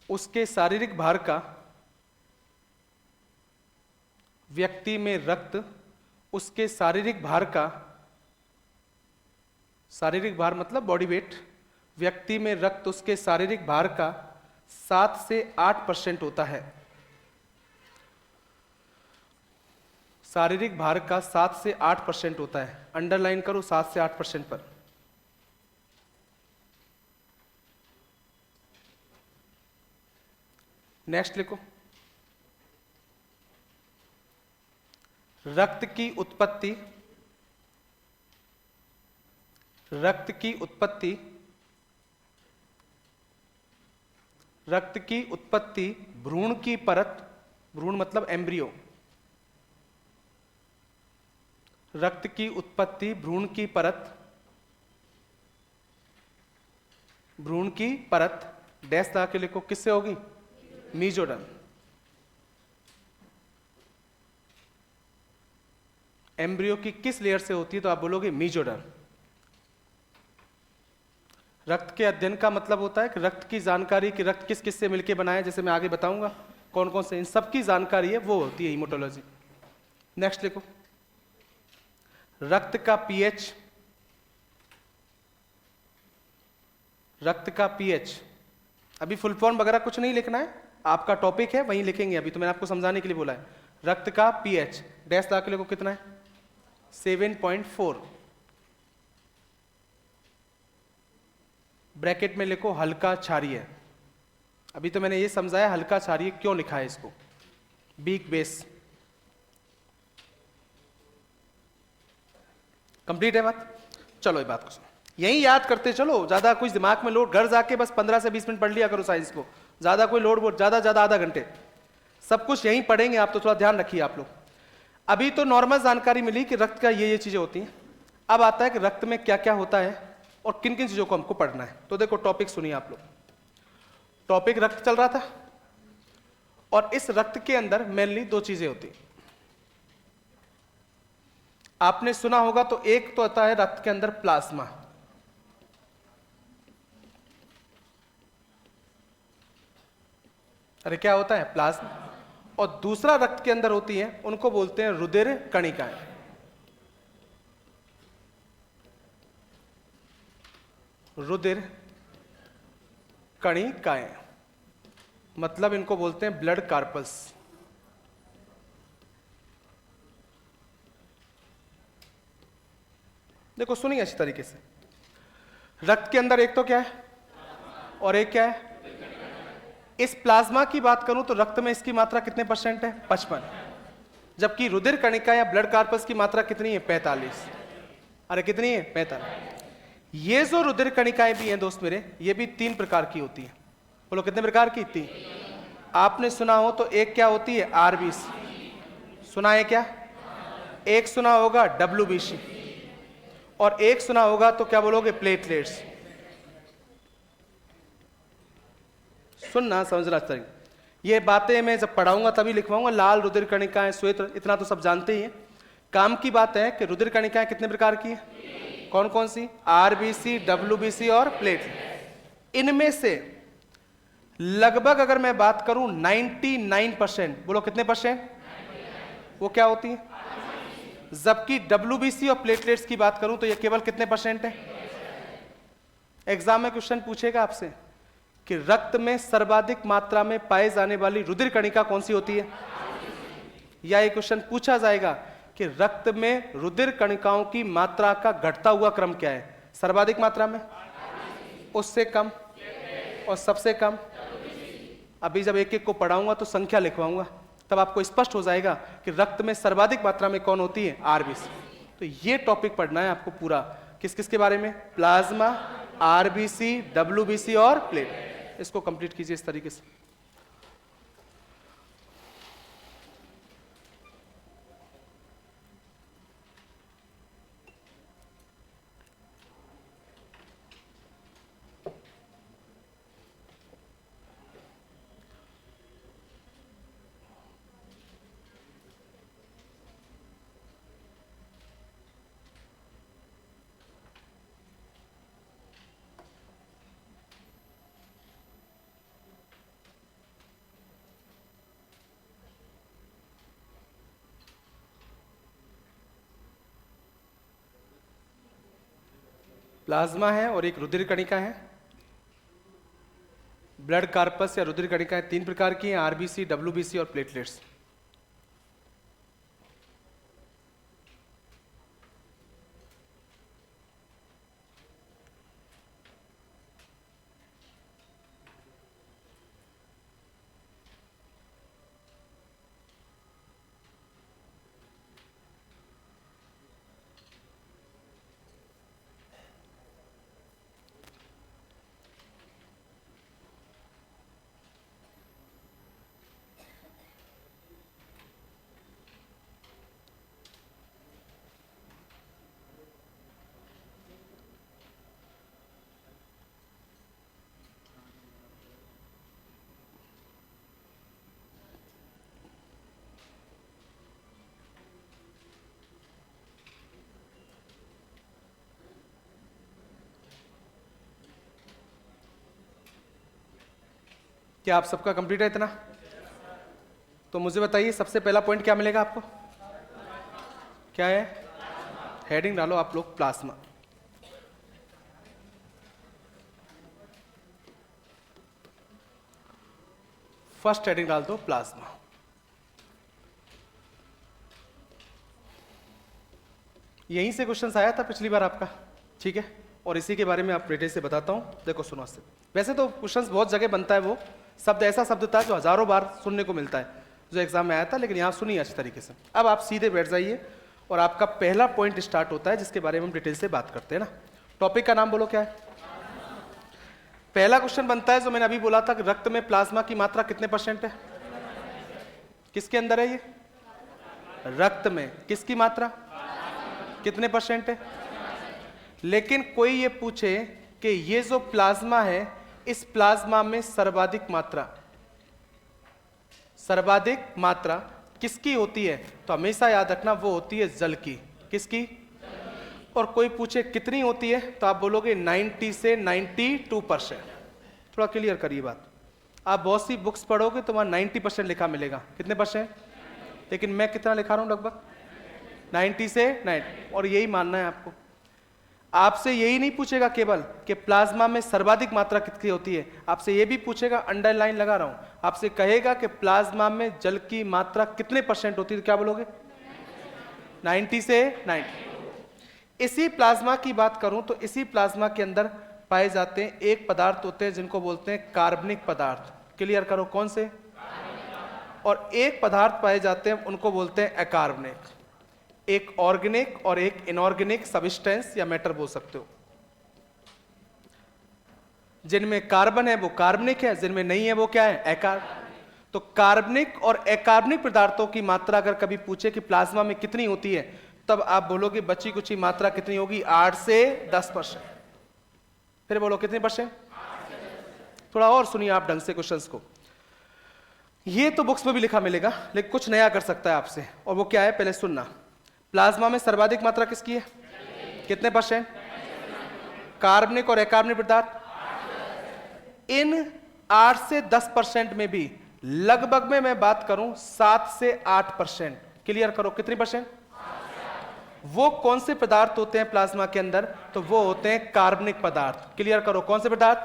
उसके शारीरिक भार का, व्यक्ति में रक्त उसके शारीरिक भार का, शारीरिक भार मतलब बॉडी वेट, व्यक्ति में रक्त उसके शारीरिक भार का 7 से 8% होता है। शारीरिक भार का 7 से 8% होता है। अंडरलाइन करो 7 से 8% पर। नेक्स्ट लिखो, रक्त की उत्पत्ति भ्रूण की परत, भ्रूण मतलब एम्ब्रियो, रक्त की उत्पत्ति भ्रूण की परत, डैश लगा के लिखो, किससे होगी, मीजोडर्म। एम्ब्रियो की किस लेयर से होती है, तो आप बोलोगे मीजोडर्म। रक्त के अध्ययन का मतलब होता है कि रक्त की जानकारी, कि रक्त किस किस से मिलकर बना है, जैसे मैं आगे बताऊंगा कौन कौन से, इन सब की जानकारी है, वो होती है हीमोटोलॉजी। नेक्स्ट लिखो, रक्त का पीएच, अभी फुल फॉर्म वगैरह कुछ नहीं लिखना है, आपका टॉपिक है वहीं लिखेंगे, अभी तो मैंने आपको समझाने के लिए बोला है। रक्त का पीएच, डैश लगा के लिखो, कितना है, 7.4। ब्रैकेट में लिखो हल्का क्षारीय। अभी तो मैंने ये समझाया हल्का क्षारीय क्यों लिखा है इसको, वीक बेस। कंप्लीट है बात? चलो ये बात को सुनो, यही याद करते चलो, ज्यादा कुछ दिमाग में लोड, घर जाके बस 15 से 20 मिनट पढ़ लिया करो साइंस को, ज्यादा कोई लोड वोड, ज्यादा आधा घंटे, सब कुछ यहीं पढ़ेंगे आप, तो थोड़ा ध्यान रखिए आप लोग। अभी तो नॉर्मल जानकारी मिली कि रक्त का ये चीजें होती हैं, अब आता है कि रक्त में क्या क्या होता है और किन किन चीजों को हमको पढ़ना है। तो देखो टॉपिक सुनिए आप लोग, टॉपिक रक्त चल रहा था, और इस रक्त के अंदर मेनली दो चीजें होती हैं, आपने सुना होगा। तो एक तो आता है रक्त के अंदर प्लाज्मा, अरे क्या होता है प्लाज्मा, और दूसरा रक्त के अंदर होती है, उनको बोलते हैं रुधिर कणिकाएं। रुधिर कणिकाएं मतलब इनको बोलते हैं ब्लड कार्पल्स। देखो सुनिए अच्छी तरीके से, रक्त के अंदर एक तो क्या है और एक क्या है। इस प्लाज्मा की बात करूं तो रक्त में इसकी मात्रा कितने परसेंट है? 55, जबकि रुधिर कणिका या ब्लड कार्पस की मात्रा कितनी है? 45। अरे कितनी है? 45। ये जो रुधिर कणिकाएं भी हैं दोस्त मेरे, ये भी 3 प्रकार की होती हैं। बोलो कितने प्रकार की? 3। आपने सुना हो तो एक क्या होती है? आरबीसी। सुना है क्या? एक सुना होगा डब्ल्यूबीसी, और एक सुना होगा तो क्या बोलोगे? प्लेटलेट्स। सुनना समझना चाहिए, ये बातें मैं जब पढ़ाऊंगा तभी लिखवाऊंगा। लाल रुधिर कणिकाएं, श्वेत, इतना तो सब जानते ही हैं। काम की बात है कि रुधिर कणिकाएं कितने प्रकार की है? कौन कौन सी? आरबीसी, डब्ल्यूबीसी और प्लेटलेट। इनमें से लगभग अगर मैं बात करूं 99%, बोलो कितने परसेंट, वो क्या होती है? जबकि डब्ल्यूबीसी और प्लेटलेट्स की बात करूं तो ये केवल कितने परसेंट है? एग्जाम में क्वेश्चन पूछेगा आपसे कि रक्त में सर्वाधिक मात्रा में पाए जाने वाली रुधिर कणिका कौन सी होती है, या ये क्वेश्चन पूछा जाएगा कि रक्त में रुधिर कणिकाओं की मात्रा का घटता हुआ क्रम क्या है? सर्वाधिक मात्रा में, उससे कम, और सबसे कम। अभी जब एक एक को पढ़ाऊंगा तो संख्या लिखवाऊंगा, तब आपको स्पष्ट हो जाएगा कि रक्त में सर्वाधिक मात्रा में कौन होती है? आरबीसी। तो ये टॉपिक पढ़ना है आपको पूरा, किस किस के बारे में? प्लाज्मा, आरबीसी, डब्ल्यूबीसी और प्लेट। इसको कंप्लीट कीजिए इस तरीके से। प्लाज्मा है और एक रुधिर कणिका है। ब्लड कार्पस या रुधिर कणिकाएं 3 प्रकार की हैं, आरबीसी, डब्ल्यूबीसी और प्लेटलेट्स। क्या आप सबका कंप्लीट है इतना? तो मुझे बताइए सबसे पहला पॉइंट क्या मिलेगा आपको? क्या है? हेडिंग डालो आप लोग, प्लाज्मा। फर्स्ट हेडिंग डाल दो प्लाज्मा। यहीं से क्वेश्चन आया था पिछली बार आपका, ठीक है, और इसी के बारे में आप डिटेल से बताता हूं। देखो सुनो से, वैसे तो क्वेश्चन बहुत जगह बनता है, वो शब्द ऐसा शब्द था जो हजारों बार सुनने को मिलता है, जो एग्जाम में आया था, लेकिन यहाँ सुनिए अच्छी तरीके से। अब आप सीधे बैठ जाइए और आपका पहला पॉइंट स्टार्ट होता है जिसके बारे में हम डिटेल से बात करते हैं ना। टॉपिक का नाम बोलो क्या है? पहला क्वेश्चन बनता है जो मैंने अभी बोला था कि रक्त में प्लाज्मा की मात्रा कितने % है? किसके अंदर है ये? रक्त में किसकी मात्रा कितने % है? लेकिन कोई ये पूछे कि ये जो प्लाज्मा है इस प्लाज्मा में सर्वाधिक मात्रा किसकी होती है? तो हमेशा याद रखना वो होती है जल की। किसकी? और कोई पूछे कितनी होती है तो आप बोलोगे 90 से 92%। थोड़ा क्लियर करिए बात। आप बहुत सी बुक्स पढ़ोगे तो वहां 90% लिखा मिलेगा। कितने %? लेकिन मैं कितना लिखा रहा हूं? लगभग 90 से 90। और यही मानना है आपको। आपसे यही नहीं पूछेगा केवल कि प्लाज्मा में सर्वाधिक मात्रा कितनी होती है, आपसे ये भी पूछेगा, अंडरलाइन लगा रहा हूं, आपसे कहेगा कि प्लाज्मा में जल की मात्रा कितने % होती है, तो क्या बोलोगे? 90 से 90। इसी प्लाज्मा की बात करूं तो इसी प्लाज्मा के अंदर पाए जाते हैं एक पदार्थ होते हैं जिनको बोलते हैं कार्बनिक पदार्थ। क्लियर करो, कौन से? और एक पदार्थ पाए जाते हैं उनको बोलते हैं अकार्बनिक। एक ऑर्गेनिक और एक इनऑर्गेनिक सब्सटेंस या मैटर बोल सकते हो। जिनमें कार्बन है वो कार्बनिक है, जिनमें नहीं है वो क्या है? अकार्बनिक। तो कार्बनिक और अकार्बनिक पदार्थों की मात्रा अगर कभी पूछे कि प्लाज्मा में कितनी होती है, तब आप बोलोगे बची कुछ मात्रा कितनी होगी? 8 से 10%। फिर बोलो कितने %? थोड़ा और सुनिए आप ढंग से क्वेश्चंस को। ये तो बुक्स में भी लिखा मिलेगा, लेकिन कुछ नया कर सकता है आपसे, और वो क्या है पहले सुनना। प्लाज्मा में सर्वाधिक मात्रा किसकी है? कितने %? कार्बनिक और अकार्बनिक पदार्थ। इन 8 से 10% में भी लगभग में मैं बात करूं 7 से 8%। क्लियर करो, कितनी %? वो कौन से पदार्थ होते हैं प्लाज्मा के अंदर? तो वो होते हैं कार्बनिक पदार्थ। क्लियर करो, कौन से पदार्थ?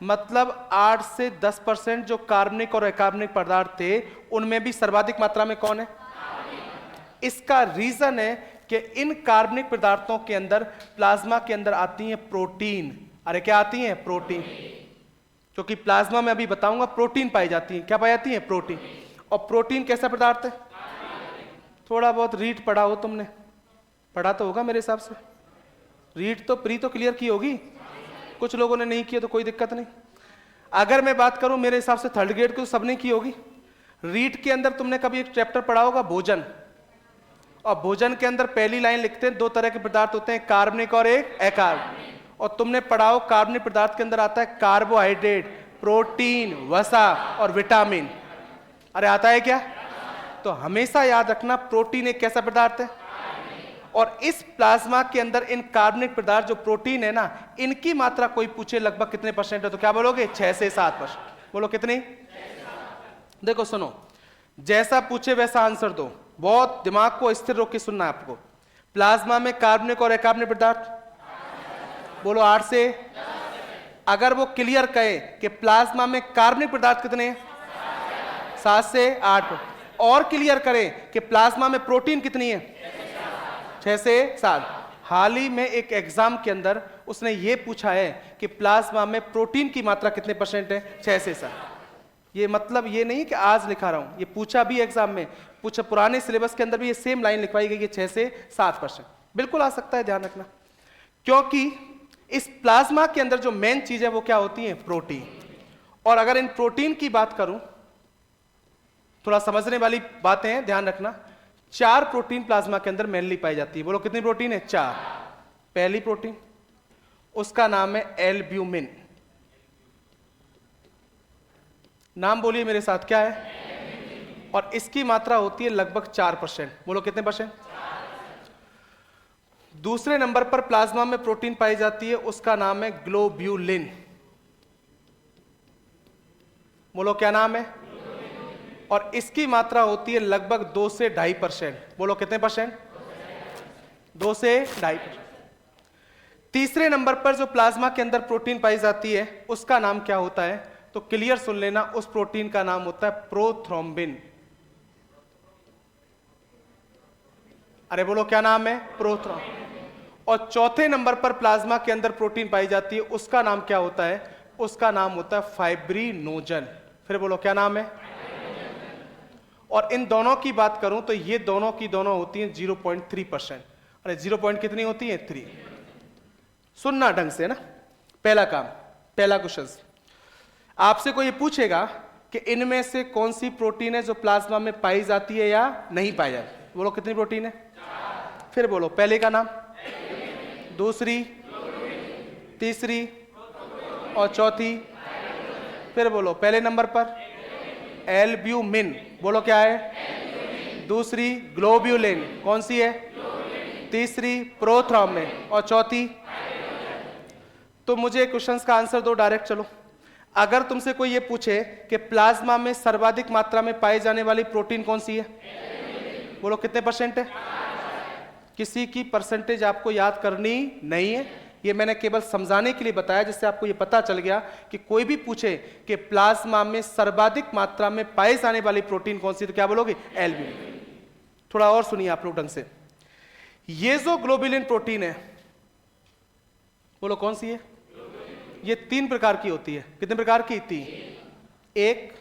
मतलब 8 से 10% जो कार्बनिक और अकार्बनिक पदार्थ थे उनमें भी सर्वाधिक मात्रा में कौन है? इसका रीजन है कि इन कार्बनिक पदार्थों के अंदर प्लाज्मा के अंदर आती हैं प्रोटीन। अरे क्या आती हैं? प्रोटीन। क्योंकि प्लाज्मा में अभी बताऊंगा प्रोटीन पाई जाती है। क्या पाई जाती है? प्रोटीन। और प्रोटीन कैसा पदार्थ है? थोड़ा बहुत रीड पढ़ा हो तुमने? पढ़ा तो होगा मेरे हिसाब से। रीड तो प्री तो क्लियर की होगी, कुछ लोगों ने नहीं किया तो कोई दिक्कत नहीं। अगर मैं बात करूं मेरे हिसाब से 3rd ग्रेड को सबने की होगी। रीड के अंदर तुमने कभी एक चैप्टर पढ़ा होगा भोजन, और भोजन के अंदर पहली लाइन लिखते हैं 2 तरह के पदार्थ होते हैं, कार्बनिक और एक अकार्बनिक। और तुमने पढ़ा हो कार्बनिक पदार्थ के अंदर आता है कार्बोहाइड्रेट, प्रोटीन, वसा और विटामिन। अरे आता है क्या? तो हमेशा याद रखना प्रोटीन एक कैसा पदार्थ है। और इस प्लाज्मा के अंदर इन कार्बनिक पदार्थ जो प्रोटीन है ना, इनकी मात्रा कोई पूछे लगभग कितने % है, तो क्या बोलोगे? 6 से 7%। बोलो कितनी? देखो सुनो, जैसा पूछे वैसा आंसर दो। बहुत दिमाग को स्थिर रोक के सुनना है आपको। प्लाज्मा में कार्बनिक और अकार्बनिक पदार्थ बोलो 8 से। अगर वो क्लियर कहे कि प्लाज्मा में कार्बनिक पदार्थ कितने हैं? 7 से 8। और क्लियर करें कि प्लाज्मा में प्रोटीन कितनी है? 6 से 7। हाल ही में एक एग्जाम के अंदर उसने ये पूछा है कि प्लाज्मा में प्रोटीन की मात्रा कितने % है? 6 से 7। ये मतलब ये नहीं कि आज लिखा रहा हूं, ये पूछा भी एग्जाम में, पूछा पुराने सिलेबस के अंदर भी ये सेम लाइन लिखवाई गई है 6 से 7%। बिल्कुल आ सकता है, ध्यान रखना। क्योंकि इस प्लाज्मा के अंदर जो मेन चीज है वो क्या होती है? प्रोटीन। और अगर इन प्रोटीन की बात करूं, थोड़ा समझने वाली बातें हैं, ध्यान रखना। 4 प्रोटीन प्लाज्मा के अंदर मेनली पाई जाती है। बोलो कितनी प्रोटीन है? 4। पहली प्रोटीन उसका नाम है एल्ब्यूमिन। नाम बोलिए मेरे साथ, क्या है? और इसकी मात्रा होती है लगभग 4%। बोलो कितने %? दूसरे नंबर पर प्लाज्मा में प्रोटीन पाई जाती है, उसका नाम है ग्लोब्यूलिन। बोलो क्या नाम है? और इसकी मात्रा होती है लगभग 2 से 2.5%। बोलो कितने %? 2 से 2.5%। तीसरे नंबर पर जो प्लाज्मा के अंदर प्रोटीन पाई जाती है उसका नाम क्या होता है? तो क्लियर सुन लेना, उस प्रोटीन का नाम होता है प्रोथ्रोम्बिन। अरे बोलो क्या नाम है? प्रोथ्रोम्बिन। और चौथे नंबर पर प्लाज्मा के अंदर प्रोटीन पाई जाती है, उसका नाम क्या होता है? उसका नाम होता है फाइब्रिनोजन। फिर बोलो क्या नाम है? और इन दोनों की बात करूं तो ये दोनों की दोनों होती हैं 0.3%। अरे 0 पॉइंट कितनी होती है? 3। सुनना ढंग से ना। पहला काम, पहला क्वेश्चन, आपसे कोई ये पूछेगा कि इनमें से कौन सी प्रोटीन है जो प्लाज्मा में पाई जाती है या नहीं पाई जाती? बोलो कितनी प्रोटीन है? फिर बोलो पहले का नाम, दूसरी, तीसरी और चौथी। फिर बोलो पहले नंबर पर एल्ब्यूमिन, बोलो क्या है? दूसरी ग्लोब्यूलिन, कौन सी है? तीसरी प्रोथ्रोम्बिन और चौथी। तो मुझे क्वेश्चंस का आंसर दो डायरेक्ट। चलो, अगर तुमसे कोई ये पूछे कि प्लाज्मा में सर्वाधिक मात्रा में पाई जाने वाली प्रोटीन कौन सी है? बोलो कितने परसेंट है? किसी की परसेंटेज आपको याद करनी नहीं है, ये मैंने केवल समझाने के लिए बताया, जिससे आपको ये पता चल गया कि कोई भी पूछे कि प्लाज्मा में सर्वाधिक मात्रा में पाई जाने वाली प्रोटीन कौन सी, तो क्या बोलोगे? एल्ब्यूमिन। थोड़ा और सुनिए आप लोग ढंग से। ये जो ग्लोबुलिन प्रोटीन है, बोलो कौन सी है? ये 3 प्रकार की होती है। कितने प्रकार की? 3। एक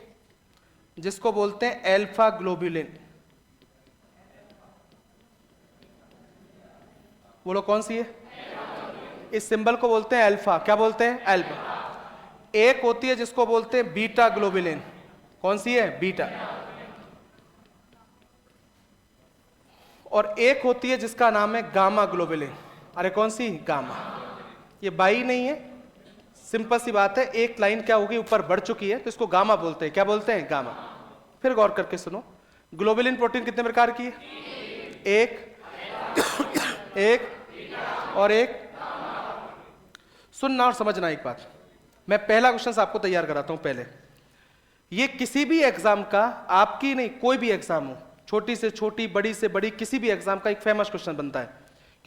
जिसको बोलते हैं अल्फा ग्लोबुलिन, बोलो कौन सी है? इस सिंबल को बोलते हैं अल्फा। क्या बोलते हैं? अल्फा। एक होती है जिसको बोलते हैं बीटा ग्लोबुलिन, कौन सी है? बीटा। और एक होती है जिसका नाम है गामा ग्लोबुलिन। अरे कौन सी? गामा। ये बाई नहीं है, सिंपल सी बात है, एक लाइन क्या होगी ऊपर बढ़ चुकी है तो इसको गामा बोलते हैं। क्या बोलते हैं? गामा। फिर गौर करके सुनो, ग्लोबुलिन प्रोटीन कितने प्रकार की है? एक, एक और एक। सुनना और समझना एक बात, मैं पहला क्वेश्चन आपको तैयार कराता हूं। पहले ये किसी भी एग्जाम का, आपकी नहीं कोई भी एग्जाम हो, छोटी से छोटी, बड़ी से बड़ी, किसी भी एग्जाम का एक फेमस क्वेश्चन बनता है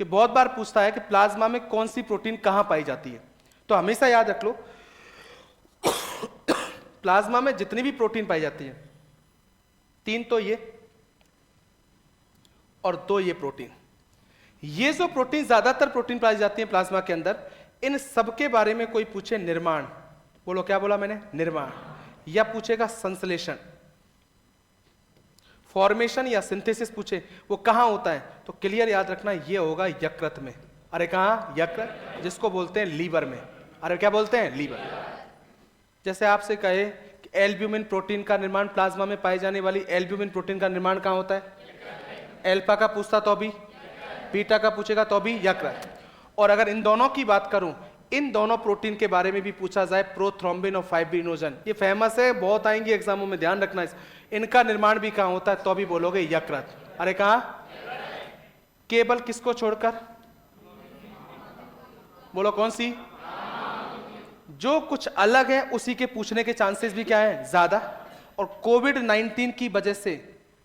कि बहुत बार पूछता है कि प्लाज्मा में कौन सी प्रोटीन कहां पाई जाती है। तो हमेशा याद रख लो प्लाज्मा में जितनी भी प्रोटीन पाई जाती है, 3 तो ये और 2 ये प्रोटीन, ये जो प्रोटीन, ज्यादातर प्रोटीन पाई जाती है प्लाज्मा के अंदर, इन सब के बारे में कोई पूछे निर्माण, बोलो क्या बोला मैंने? निर्माण। या पूछेगा संश्लेषण, फॉर्मेशन या सिंथेसिस पूछे, वो कहां होता है, तो क्लियर याद रखना ये होगा यकृत में। अरे कहां? यकृत, जिसको बोलते हैं लीवर में। अरे क्या बोलते हैं? लीवर। जैसे आपसे कहे कि एल्ब्यूमिन प्रोटीन का निर्माण, प्लाज्मा में पाई जाने वाली एल्ब्यूमिन प्रोटीन का निर्माण कहां होता है? अल्फा का पूछता तो भी, बीटा का पूछेगा तो भी यकृत। और अगर इन दोनों की बात करूं, इन दोनों प्रोटीन के बारे में भी पूछा जाए, प्रोथ्रोम्बिन और फाइब्रिनोजन, ये फेमस है, बहुत आएंगे एग्जामों में, ध्यान रखना। इनका निर्माण भी कहां होता है, तो भी बोलोगे यकृत। अरे कहां? केवल किसको छोड़कर? बोलो कौन सी? जो कुछ अलग है उसी के पूछने के चांसेस भी क्या है? ज्यादा। और कोविड-19 की वजह से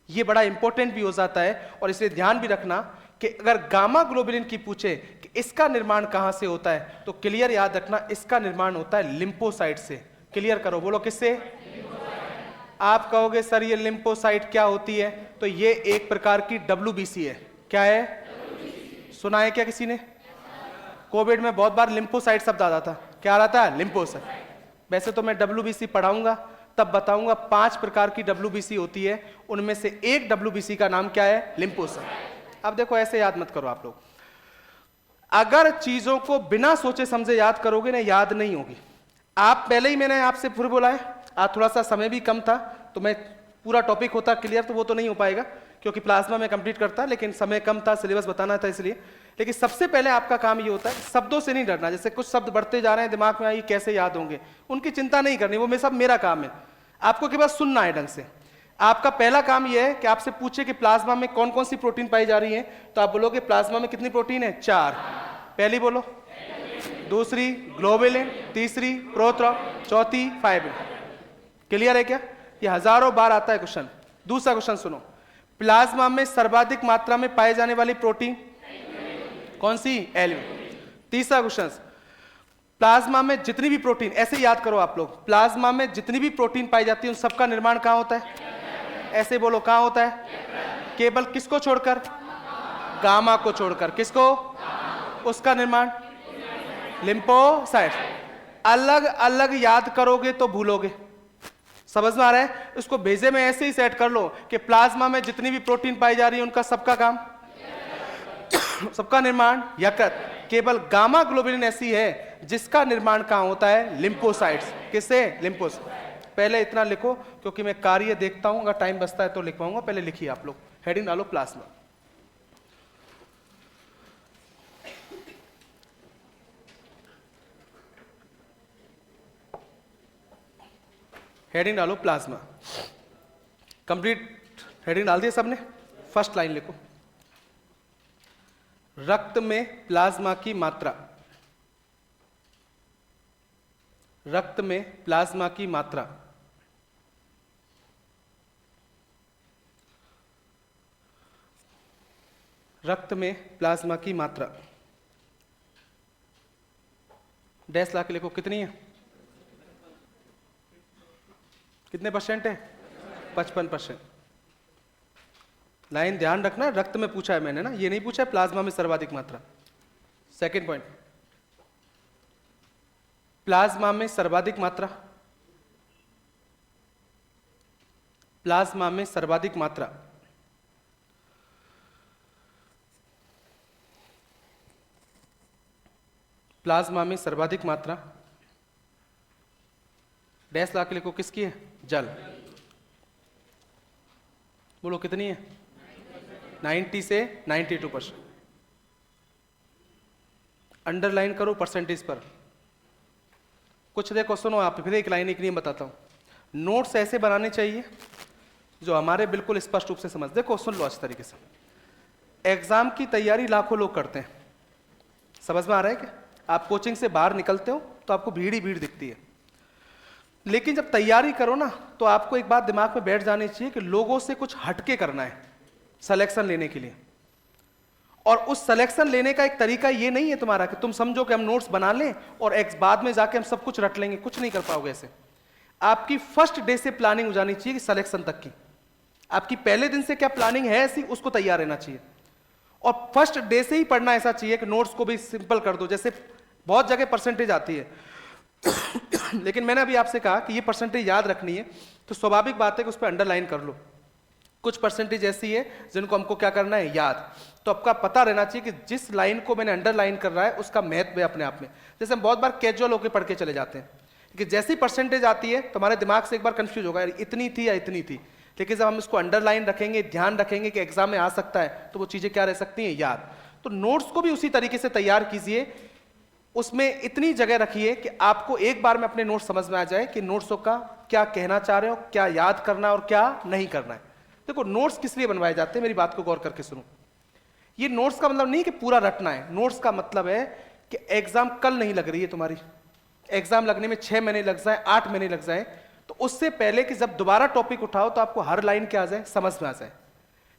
ये बड़ा इंपॉर्टेंट भी हो जाता है, और इसलिए ध्यान भी रखना कि अगर गामा ग्लोबुलिन की पूछे कि इसका निर्माण कहां से होता है, तो क्लियर याद रखना इसका निर्माण होता है लिम्फोसाइट से। क्लियर करो, बोलो किससे? आप कहोगे सर ये लिम्फोसाइट क्या होती है, तो ये एक प्रकार की WBC है। क्या है? सुना है क्या किसी ने? कोविड में बहुत बार लिम्फोसाइट शब्द आता था। क्या आ रहा था? लिम्फोसाइट। वैसे तो मैं WBC पढ़ाऊंगा तब बताऊंगा 5 प्रकार की WBC होती है, उनमें से एक WBC का नाम क्या है? लिम्फोसाइट। अब देखो ऐसे याद मत करो आप लोग, अगर चीजों को बिना सोचे समझे याद करोगे ना, याद नहीं होगी। आप पहले ही, मैंने आपसे फिर बोला है, आज थोड़ा सा समय भी कम था, तो मैं पूरा टॉपिक होता क्लियर तो वो तो नहीं हो पाएगा, क्योंकि प्लाज्मा में कंप्लीट करता, लेकिन समय कम था, सिलेबस बताना था इसलिए। लेकिन सबसे पहले आपका काम ये होता है, शब्दों से नहीं डरना। जैसे कुछ शब्द बढ़ते जा रहे हैं दिमाग में, आई कैसे याद होंगे, उनकी चिंता नहीं करनी, वो सब मेरा काम है। आपको केवल सुनना है ढंग से। आपका पहला काम यह है कि आपसे पूछे कि प्लाज्मा में कौन कौन सी प्रोटीन पाई जा रही है, तो आप बोलोगे प्लाज्मा में कितनी प्रोटीन है? 4। पहली बोलो, दूसरी ग्लोबुलिन, तीसरी प्रोथ्रोम्बिन, चौथी फाइब्रिन। क्लियर है क्या? ये हजारों बार आता है क्वेश्चन। दूसरा क्वेश्चन सुनो, प्लाज्मा में सर्वाधिक मात्रा में पाए जाने वाली प्रोटीन कौन सी? एल्ब्यूमिन। तीसरा क्वेश्चन, प्लाज्मा में जितनी भी प्रोटीन, ऐसे याद करो आप लोग, प्लाज्मा में जितनी भी प्रोटीन पाई जाती है उन सबका निर्माण कहां होता है? ऐसे बोलो, कहां होता है? केवल किसको छोड़कर? गामा को छोड़कर। किसको? उसका निर्माण लिम्फोसाइट। अलग अलग याद करोगे तो भूलोगे, समझ में आ रहा है? इसको भेजे में ऐसे ही सेट कर लो कि प्लाज्मा में जितनी भी प्रोटीन पाई जा रही है उनका सबका काम सबका निर्माण यकृत। केवल गामा ग्लोबुलिन ऐसी है जिसका निर्माण कहां होता है? लिम्फोसाइट्स। किससे? लिम्फोसाइट्स। पहले इतना लिखो क्योंकि मैं कार्य देखता हूं, अगर टाइम बचता है तो लिखवाऊंगा। पहले लिखिए आप लोग, हेडिंग डालो प्लाज्मा। हेडिंग डालो प्लाज्मा। कंप्लीट हेडिंग डाल दिया सबने? फर्स्ट लाइन लिखो, रक्त में प्लाज्मा की मात्रा, रक्त में प्लाज्मा की मात्रा रक्त में प्लाज्मा की मात्रा डैश ला के लिखो, कितनी है? कितने परसेंट है? 55%। लाइन ध्यान रखना, रक्त में पूछा है मैंने ना, ये नहीं पूछा है प्लाज्मा में सर्वाधिक मात्रा। सेकंड पॉइंट, प्लाज्मा में सर्वाधिक मात्रा, प्लाज्मा में सर्वाधिक मात्रा प्लाज्मा में सर्वाधिक मात्रा डैश ला के लिखो, किसकी है? जल। बोलो कितनी है? 90 से 92%। अंडरलाइन करो परसेंटेज पर। कुछ देखो, सुनो आप, फिर एक लाइन एक नियम बताता हूं। नोट्स ऐसे बनाने चाहिए जो हमारे बिल्कुल स्पष्ट रूप से समझ। देखो सुन लो अच्छी तरीके से, एग्जाम की तैयारी लाखों लोग करते हैं, समझ में आ रहा है क्या? आप कोचिंग से बाहर निकलते हो तो आपको भीड़ ही भीड़ दिखती है, लेकिन जब तैयारी करो ना तो आपको एक बात दिमाग में बैठ जानी चाहिए कि लोगों से कुछ हटके करना है सिलेक्शन लेने के लिए। और उस सिलेक्शन लेने का एक तरीका ये नहीं है तुम्हारा कि तुम समझो कि हम नोट्स बना लें और बाद में जाके हम सब कुछ रट लेंगे, कुछ नहीं कर पाओगे ऐसे। आपकी फर्स्ट डे से प्लानिंग हो जानी चाहिए कि सिलेक्शन तक की। आपकी पहले दिन से क्या प्लानिंग है ऐसी, उसको तैयार रहना चाहिए। और फर्स्ट डे से ही पढ़ना ऐसा चाहिए कि नोट्स को भी सिंपल कर दो। जैसे बहुत जगह परसेंटेज आती है लेकिन मैंने अभी आपसे कहा कि ये परसेंटेज याद रखनी है, तो स्वाभाविक बात है कि उस पर अंडरलाइन कर लो। कुछ परसेंटेज ऐसी है जिनको हमको क्या करना है? याद। तो आपका पता रहना चाहिए कि जिस लाइन को मैंने अंडरलाइन कर रहा है उसका महत्व है अपने आप में। जैसे हम बहुत बार कैजुअल होकर पढ़ के चले जाते हैं कि जैसी परसेंटेज आती है तो हमारे दिमाग से एक बार कंफ्यूज होगा, इतनी थी या इतनी थी। लेकिन जब हम इसको अंडरलाइन रखेंगे, ध्यान रखेंगे कि एग्जाम में आ सकता है, तो वो चीजें क्या रह सकती हैं? याद। तो नोट्स को भी उसी तरीके से तैयार कीजिए, उसमें इतनी जगह रखिए कि आपको एक बार में अपने नोट्स समझ में आ जाए कि नोट्सों का क्या कहना चाह रहे हो, क्या याद करना और क्या नहीं करना है। देखो नोट्स किस लिए बनवाए जाते हैं, मेरी बात को गौर करके सुनो। ये नोट्स का मतलब नहीं कि पूरा रटना है, नोट्स का मतलब है कि एग्जाम कल नहीं लग रही है तुम्हारी, एग्जाम लगने में 6 महीने लग जाए, 8 महीने लग जाए, तो उससे पहले कि जब दोबारा टॉपिक उठाओ तो आपको हर लाइन क्या आ जाए? समझ में आ जाए।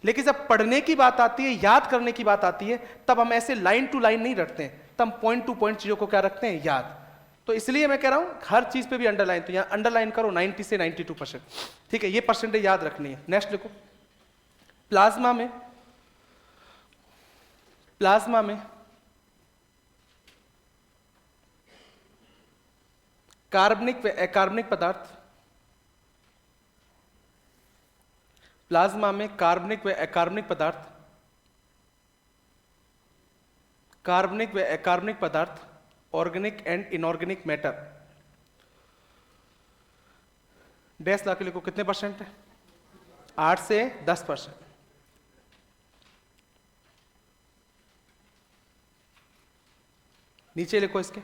लेकिन जब पढ़ने की बात आती है, याद करने की बात आती है, तब हम ऐसे लाइन टू लाइन नहीं रटते हैं, तब पॉइंट टू पॉइंट चीजों को क्या रखते हैं? याद। तो इसलिए मैं कह रहा हूं हर चीज पे भी अंडरलाइन, तो यहां अंडरलाइन करो 90 से 92%। ठीक है, ये परसेंटेज याद रखनी है। नेक्स्ट लिखो, प्लाज्मा में, प्लाज्मा में कार्बनिक व अकार्बनिक पदार्थ, प्लाज्मा में कार्बनिक व अकार्बनिक पदार्थ, कार्बनिक व अकार्बनिक पदार्थ, organic and inorganic matter dash ला के लिखो, कितने परसेंट है? 8 से 10%। नीचे लिखो इसके,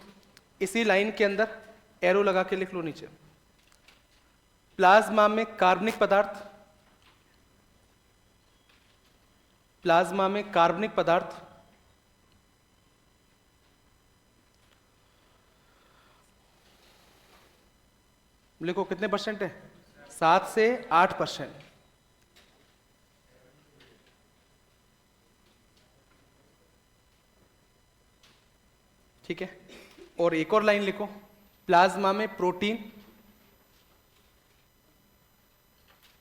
इसी लाइन के अंदर एरो लगा के लिख लो नीचे, प्लाज्मा में कार्बनिक पदार्थ, प्लाज्मा में कार्बनिक पदार्थ लिखो, कितने परसेंट है? 7 से 8%। ठीक है, और एक और लाइन लिखो, प्लाज्मा में प्रोटीन,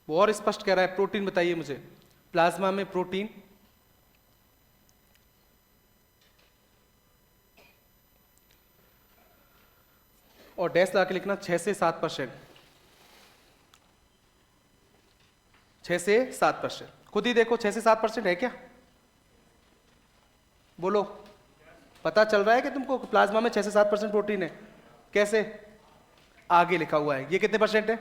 वो और स्पष्ट कह रहा है, प्रोटीन बताइए मुझे, प्लाज्मा में प्रोटीन, और डैश लगा के लिखना 6 से 7%। 6 से 7%। खुद ही देखो 6 से 7% है क्या? बोलो, पता चल रहा है कि तुमको प्लाज्मा में 6 से 7% प्रोटीन है? कैसे? आगे लिखा हुआ है। ये कितने परसेंट है?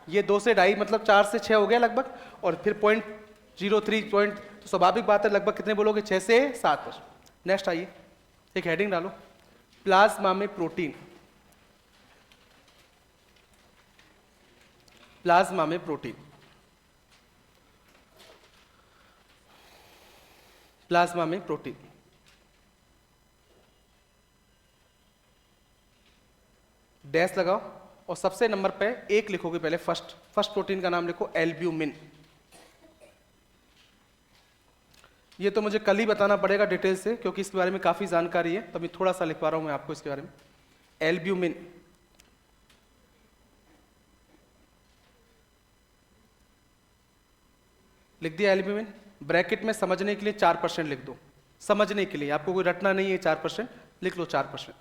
ये 2 से 2.5 मतलब 4 से 6 हो गया लगभग, और फिर 0.03 पॉइंट, तो स्वाभाविक बात है लगभग कितने बोलोगे? 6 से 7%। नेक्स्ट आइए, एक हेडिंग डालो, प्लाज्मा में प्रोटीन। प्लाज्मा में प्रोटीन, प्लाज्मा में प्रोटीन। डैश लगाओ और सबसे नंबर पे एक लिखोगे पहले, फर्स्ट प्रोटीन का नाम लिखो एल्ब्यूमिन। ये तो मुझे कल ही बताना पड़ेगा डिटेल से, क्योंकि इसके बारे में काफी जानकारी है, तो मैं थोड़ा सा लिख पा रहा हूं मैं आपको इसके बारे में। एल्ब्यूमिन, लिख दिया एल्ब्यूमिन। ब्रैकेट में समझने के लिए 4% लिख दो, समझने के लिए, आपको कोई रटना नहीं है। 4% लिख लो, 4%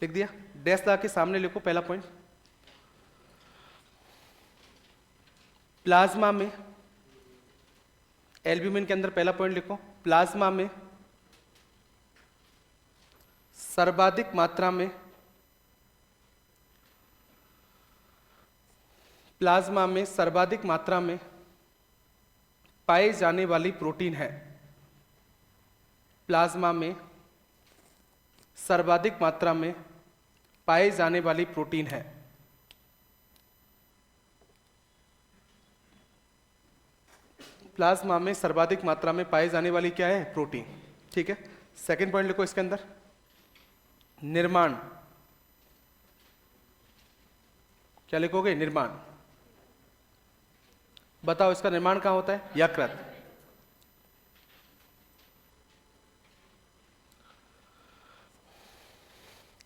लिख दिया। डैश लगा के सामने लिखो पहला पॉइंट, प्लाज्मा में, एल्ब्यूमिन के अंदर पहला पॉइंट लिखो, प्लाज्मा में सर्वाधिक मात्रा में, प्लाज्मा में सर्वाधिक मात्रा में पाए जाने वाली प्रोटीन है। प्लाज्मा में सर्वाधिक मात्रा में पाए जाने वाली प्रोटीन है। प्लाज्मा में सर्वाधिक मात्रा में पाए जाने वाली क्या है? प्रोटीन। ठीक है, सेकंड पॉइंट लिखो इसके अंदर, निर्माण। क्या लिखोगे? निर्माण। बताओ इसका निर्माण कहां होता है? यकृत।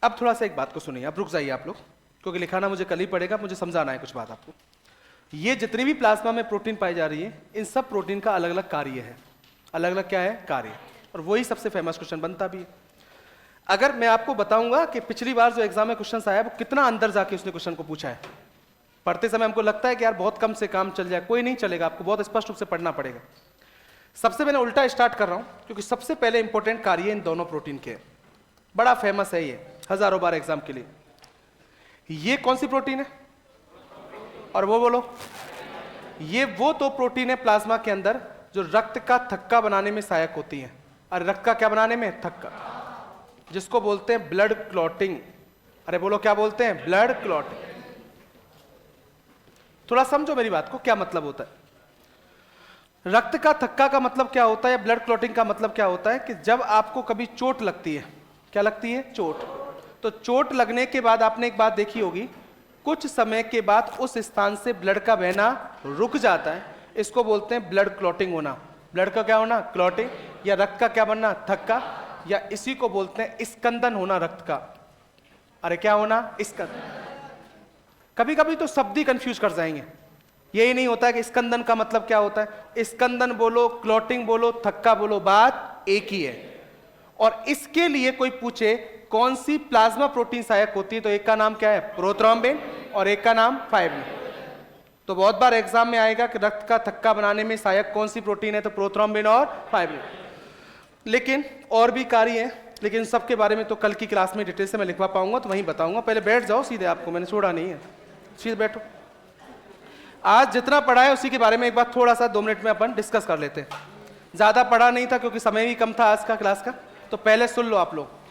अब थोड़ा सा एक बात को सुनिए, अब रुक जाइए आप लोग, क्योंकि लिखाना मुझे कल ही पड़ेगा, मुझे समझाना है कुछ बात आपको। ये जितनी भी प्लाज्मा में प्रोटीन पाई जा रही है, इन सब प्रोटीन का अलग अलग कार्य है। अलग अलग क्या है? कार्य। और वही सबसे फेमस क्वेश्चन बनता भी है। अगर मैं आपको बताऊंगा कि पिछली बार जो एग्जाम में क्वेश्चन आया, वो कितना अंदर जाके उसने क्वेश्चन को पूछा है, पढ़ते समय हमको लगता है कि यार बहुत कम से काम चल जाए, कोई नहीं चलेगा, आपको बहुत स्पष्ट रूप से पढ़ना पड़ेगा। सबसे मैंने उल्टा स्टार्ट कर रहा हूं, क्योंकि सबसे पहले इंपॉर्टेंट कार्य इन दोनों प्रोटीन के, बड़ा फेमस है ये, हजारों बार एग्जाम के लिए। ये कौन सी प्रोटीन है? और वो बोलो, ये वो तो प्रोटीन है प्लाज्मा के अंदर जो रक्त का थक्का बनाने में सहायक होती है। अरे रक्त का क्या बनाने में? थक्का, जिसको बोलते हैं ब्लड क्लॉटिंग। अरे बोलो, क्या बोलते हैं? Blood clotting. थोड़ा समझो मेरी बात को, क्या मतलब होता है रक्त का थक्का का मतलब क्या होता है? ब्लड क्लॉटिंग का मतलब क्या होता है कि जब आपको कभी चोट लगती है, क्या लगती है? चोट। तो चोट लगने के बाद आपने एक बात देखी होगी, कुछ समय के बाद उस स्थान से ब्लड का बहना रुक जाता है, इसको बोलते हैं ब्लड क्लॉटिंग होना। ब्लड का क्या होना? क्लॉटिंग। या रक्त का क्या बनना? थक्का। या इसी को बोलते हैं स्कंदन होना रक्त का। अरे क्या होना? स्कंदन। कभी कभी तो शब्द ही कंफ्यूज कर जाएंगे, यही नहीं होता है कि स्कंदन का मतलब क्या होता है। स्कंदन बोलो, क्लॉटिंग बोलो, थक्का बोलो, बात एक ही है। और इसके लिए कोई पूछे कौन सी प्लाज्मा प्रोटीन सहायक होती है, तो एक का नाम क्या है? प्रोथ्रोम्बिन, और एक का नाम फाइब्रिन। तो बहुत बार एग्जाम में आएगा कि रक्त का थक्का बनाने में सहायक कौन सी प्रोटीन है, तो प्रोथ्रोम्बिन और फाइब्रिन। लेकिन और भी कार्य हैं, लेकिन सबके बारे में तो कल की क्लास में डिटेल से मैं लिखवा पाऊंगा, तो वहीं बताऊंगा। पहले बैठ जाओ सीधे, आपको मैंने छोड़ा नहीं है, सीधे बैठो। आज जितना पढ़ा है उसी के बारे में एक बार थोड़ा सा 2 मिनट में अपन डिस्कस कर लेते हैं। ज्यादा पढ़ा नहीं था क्योंकि समय भी कम था आज का क्लास का, तो पहले सुन लो आप लोग।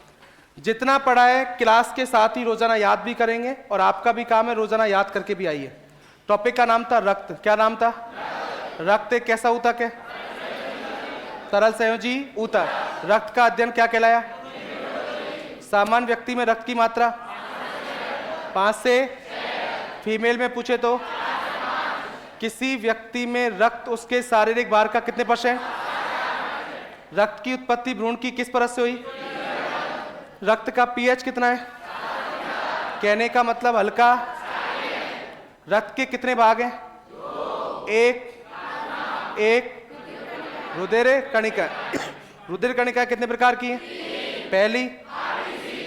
जितना पढ़ा है क्लास के साथ ही रोजाना याद भी करेंगे, और आपका भी काम है रोजाना याद करके भी आइए। टॉपिक का नाम था रक्त। क्या नाम था? रक्त एक कैसा ऊतक है? तरल संयोजी ऊतक। रक्त का अध्ययन क्या कहलाया? सामान्य व्यक्ति में रक्त की मात्रा 5 से, फीमेल में पूछे तो किसी व्यक्ति में रक्त उसके शारीरिक भार का कितने %? रक्त की उत्पत्ति भ्रूण की किस परत से हुई? रक्त का पीएच कितना है? कहने का मतलब हल्का। रक्त के कितने भाग हैं? एक रुधिर कणिका। रुधिर कणिका कितने प्रकार की है? पहली,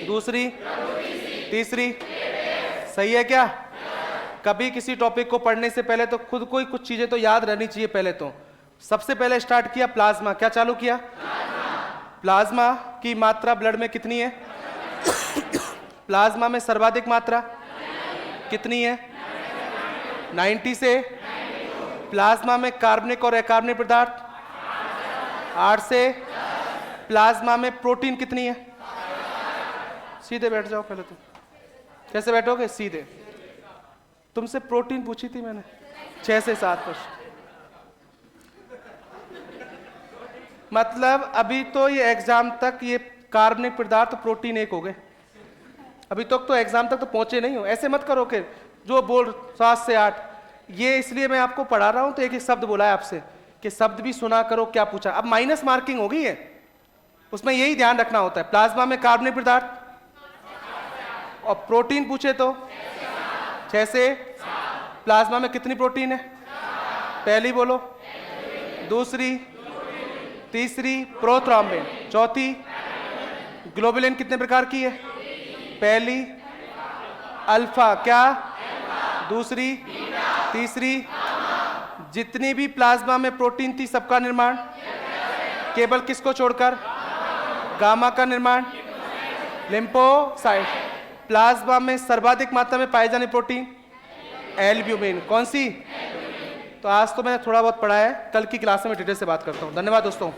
दूसरी, तीसरी। सही है क्या? कभी किसी टॉपिक को पढ़ने से पहले तो खुद को ही कुछ चीजें तो याद रहनी चाहिए। पहले तो सबसे पहले स्टार्ट किया प्लाज्मा, क्या चालू किया? प्लाज्मा की मात्रा ब्लड में कितनी है? प्लाज्मा में सर्वाधिक मात्रा कितनी है? 90 से। प्लाज्मा में कार्बनिक और अकार्बनिक पदार्थ 8 से। प्लाज्मा में प्रोटीन कितनी है? सीधे बैठ जाओ पहले। तो कैसे बैठोगे? सीधे। तुमसे प्रोटीन पूछी थी मैंने 6 से 7%। मतलब अभी तो ये एग्जाम तक ये कार्बनिक पदार्थ प्रोटीन एक हो गए। अभी तक तो एग्जाम तक तो पहुंचे नहीं हो। ऐसे मत करो कि जो बोल 7 से 8, ये इसलिए मैं आपको पढ़ा रहा हूं तो एक एक शब्द बोला है आपसे कि शब्द भी सुना करो क्या पूछा। अब माइनस मार्किंग हो गई है, उसमें यही ध्यान रखना होता है। प्लाज्मा में कार्बनिक पदार्थ और प्रोटीन पूछे तो 6 से। प्लाज्मा में कितनी प्रोटीन है? पहली बोलो, दूसरी, तीसरी प्रोथ्रोम्बिन, चौथी ग्लोबुलिन कितने प्रकार की है? पहली अल्फा, क्या? दूसरी, तीसरी। जितनी भी प्लाज्मा में प्रोटीन थी सबका निर्माण केवल किसको छोड़कर? गामा का निर्माण, लिम्फोसाइट। प्लाज्मा में सर्वाधिक मात्रा में पाए जाने प्रोटीन एल्ब्यूमिन, कौन सी? तो आज तो मैंने थोड़ा बहुत पढ़ा है, कल की क्लास में डिटेल से बात करता हूँ। धन्यवाद दोस्तों।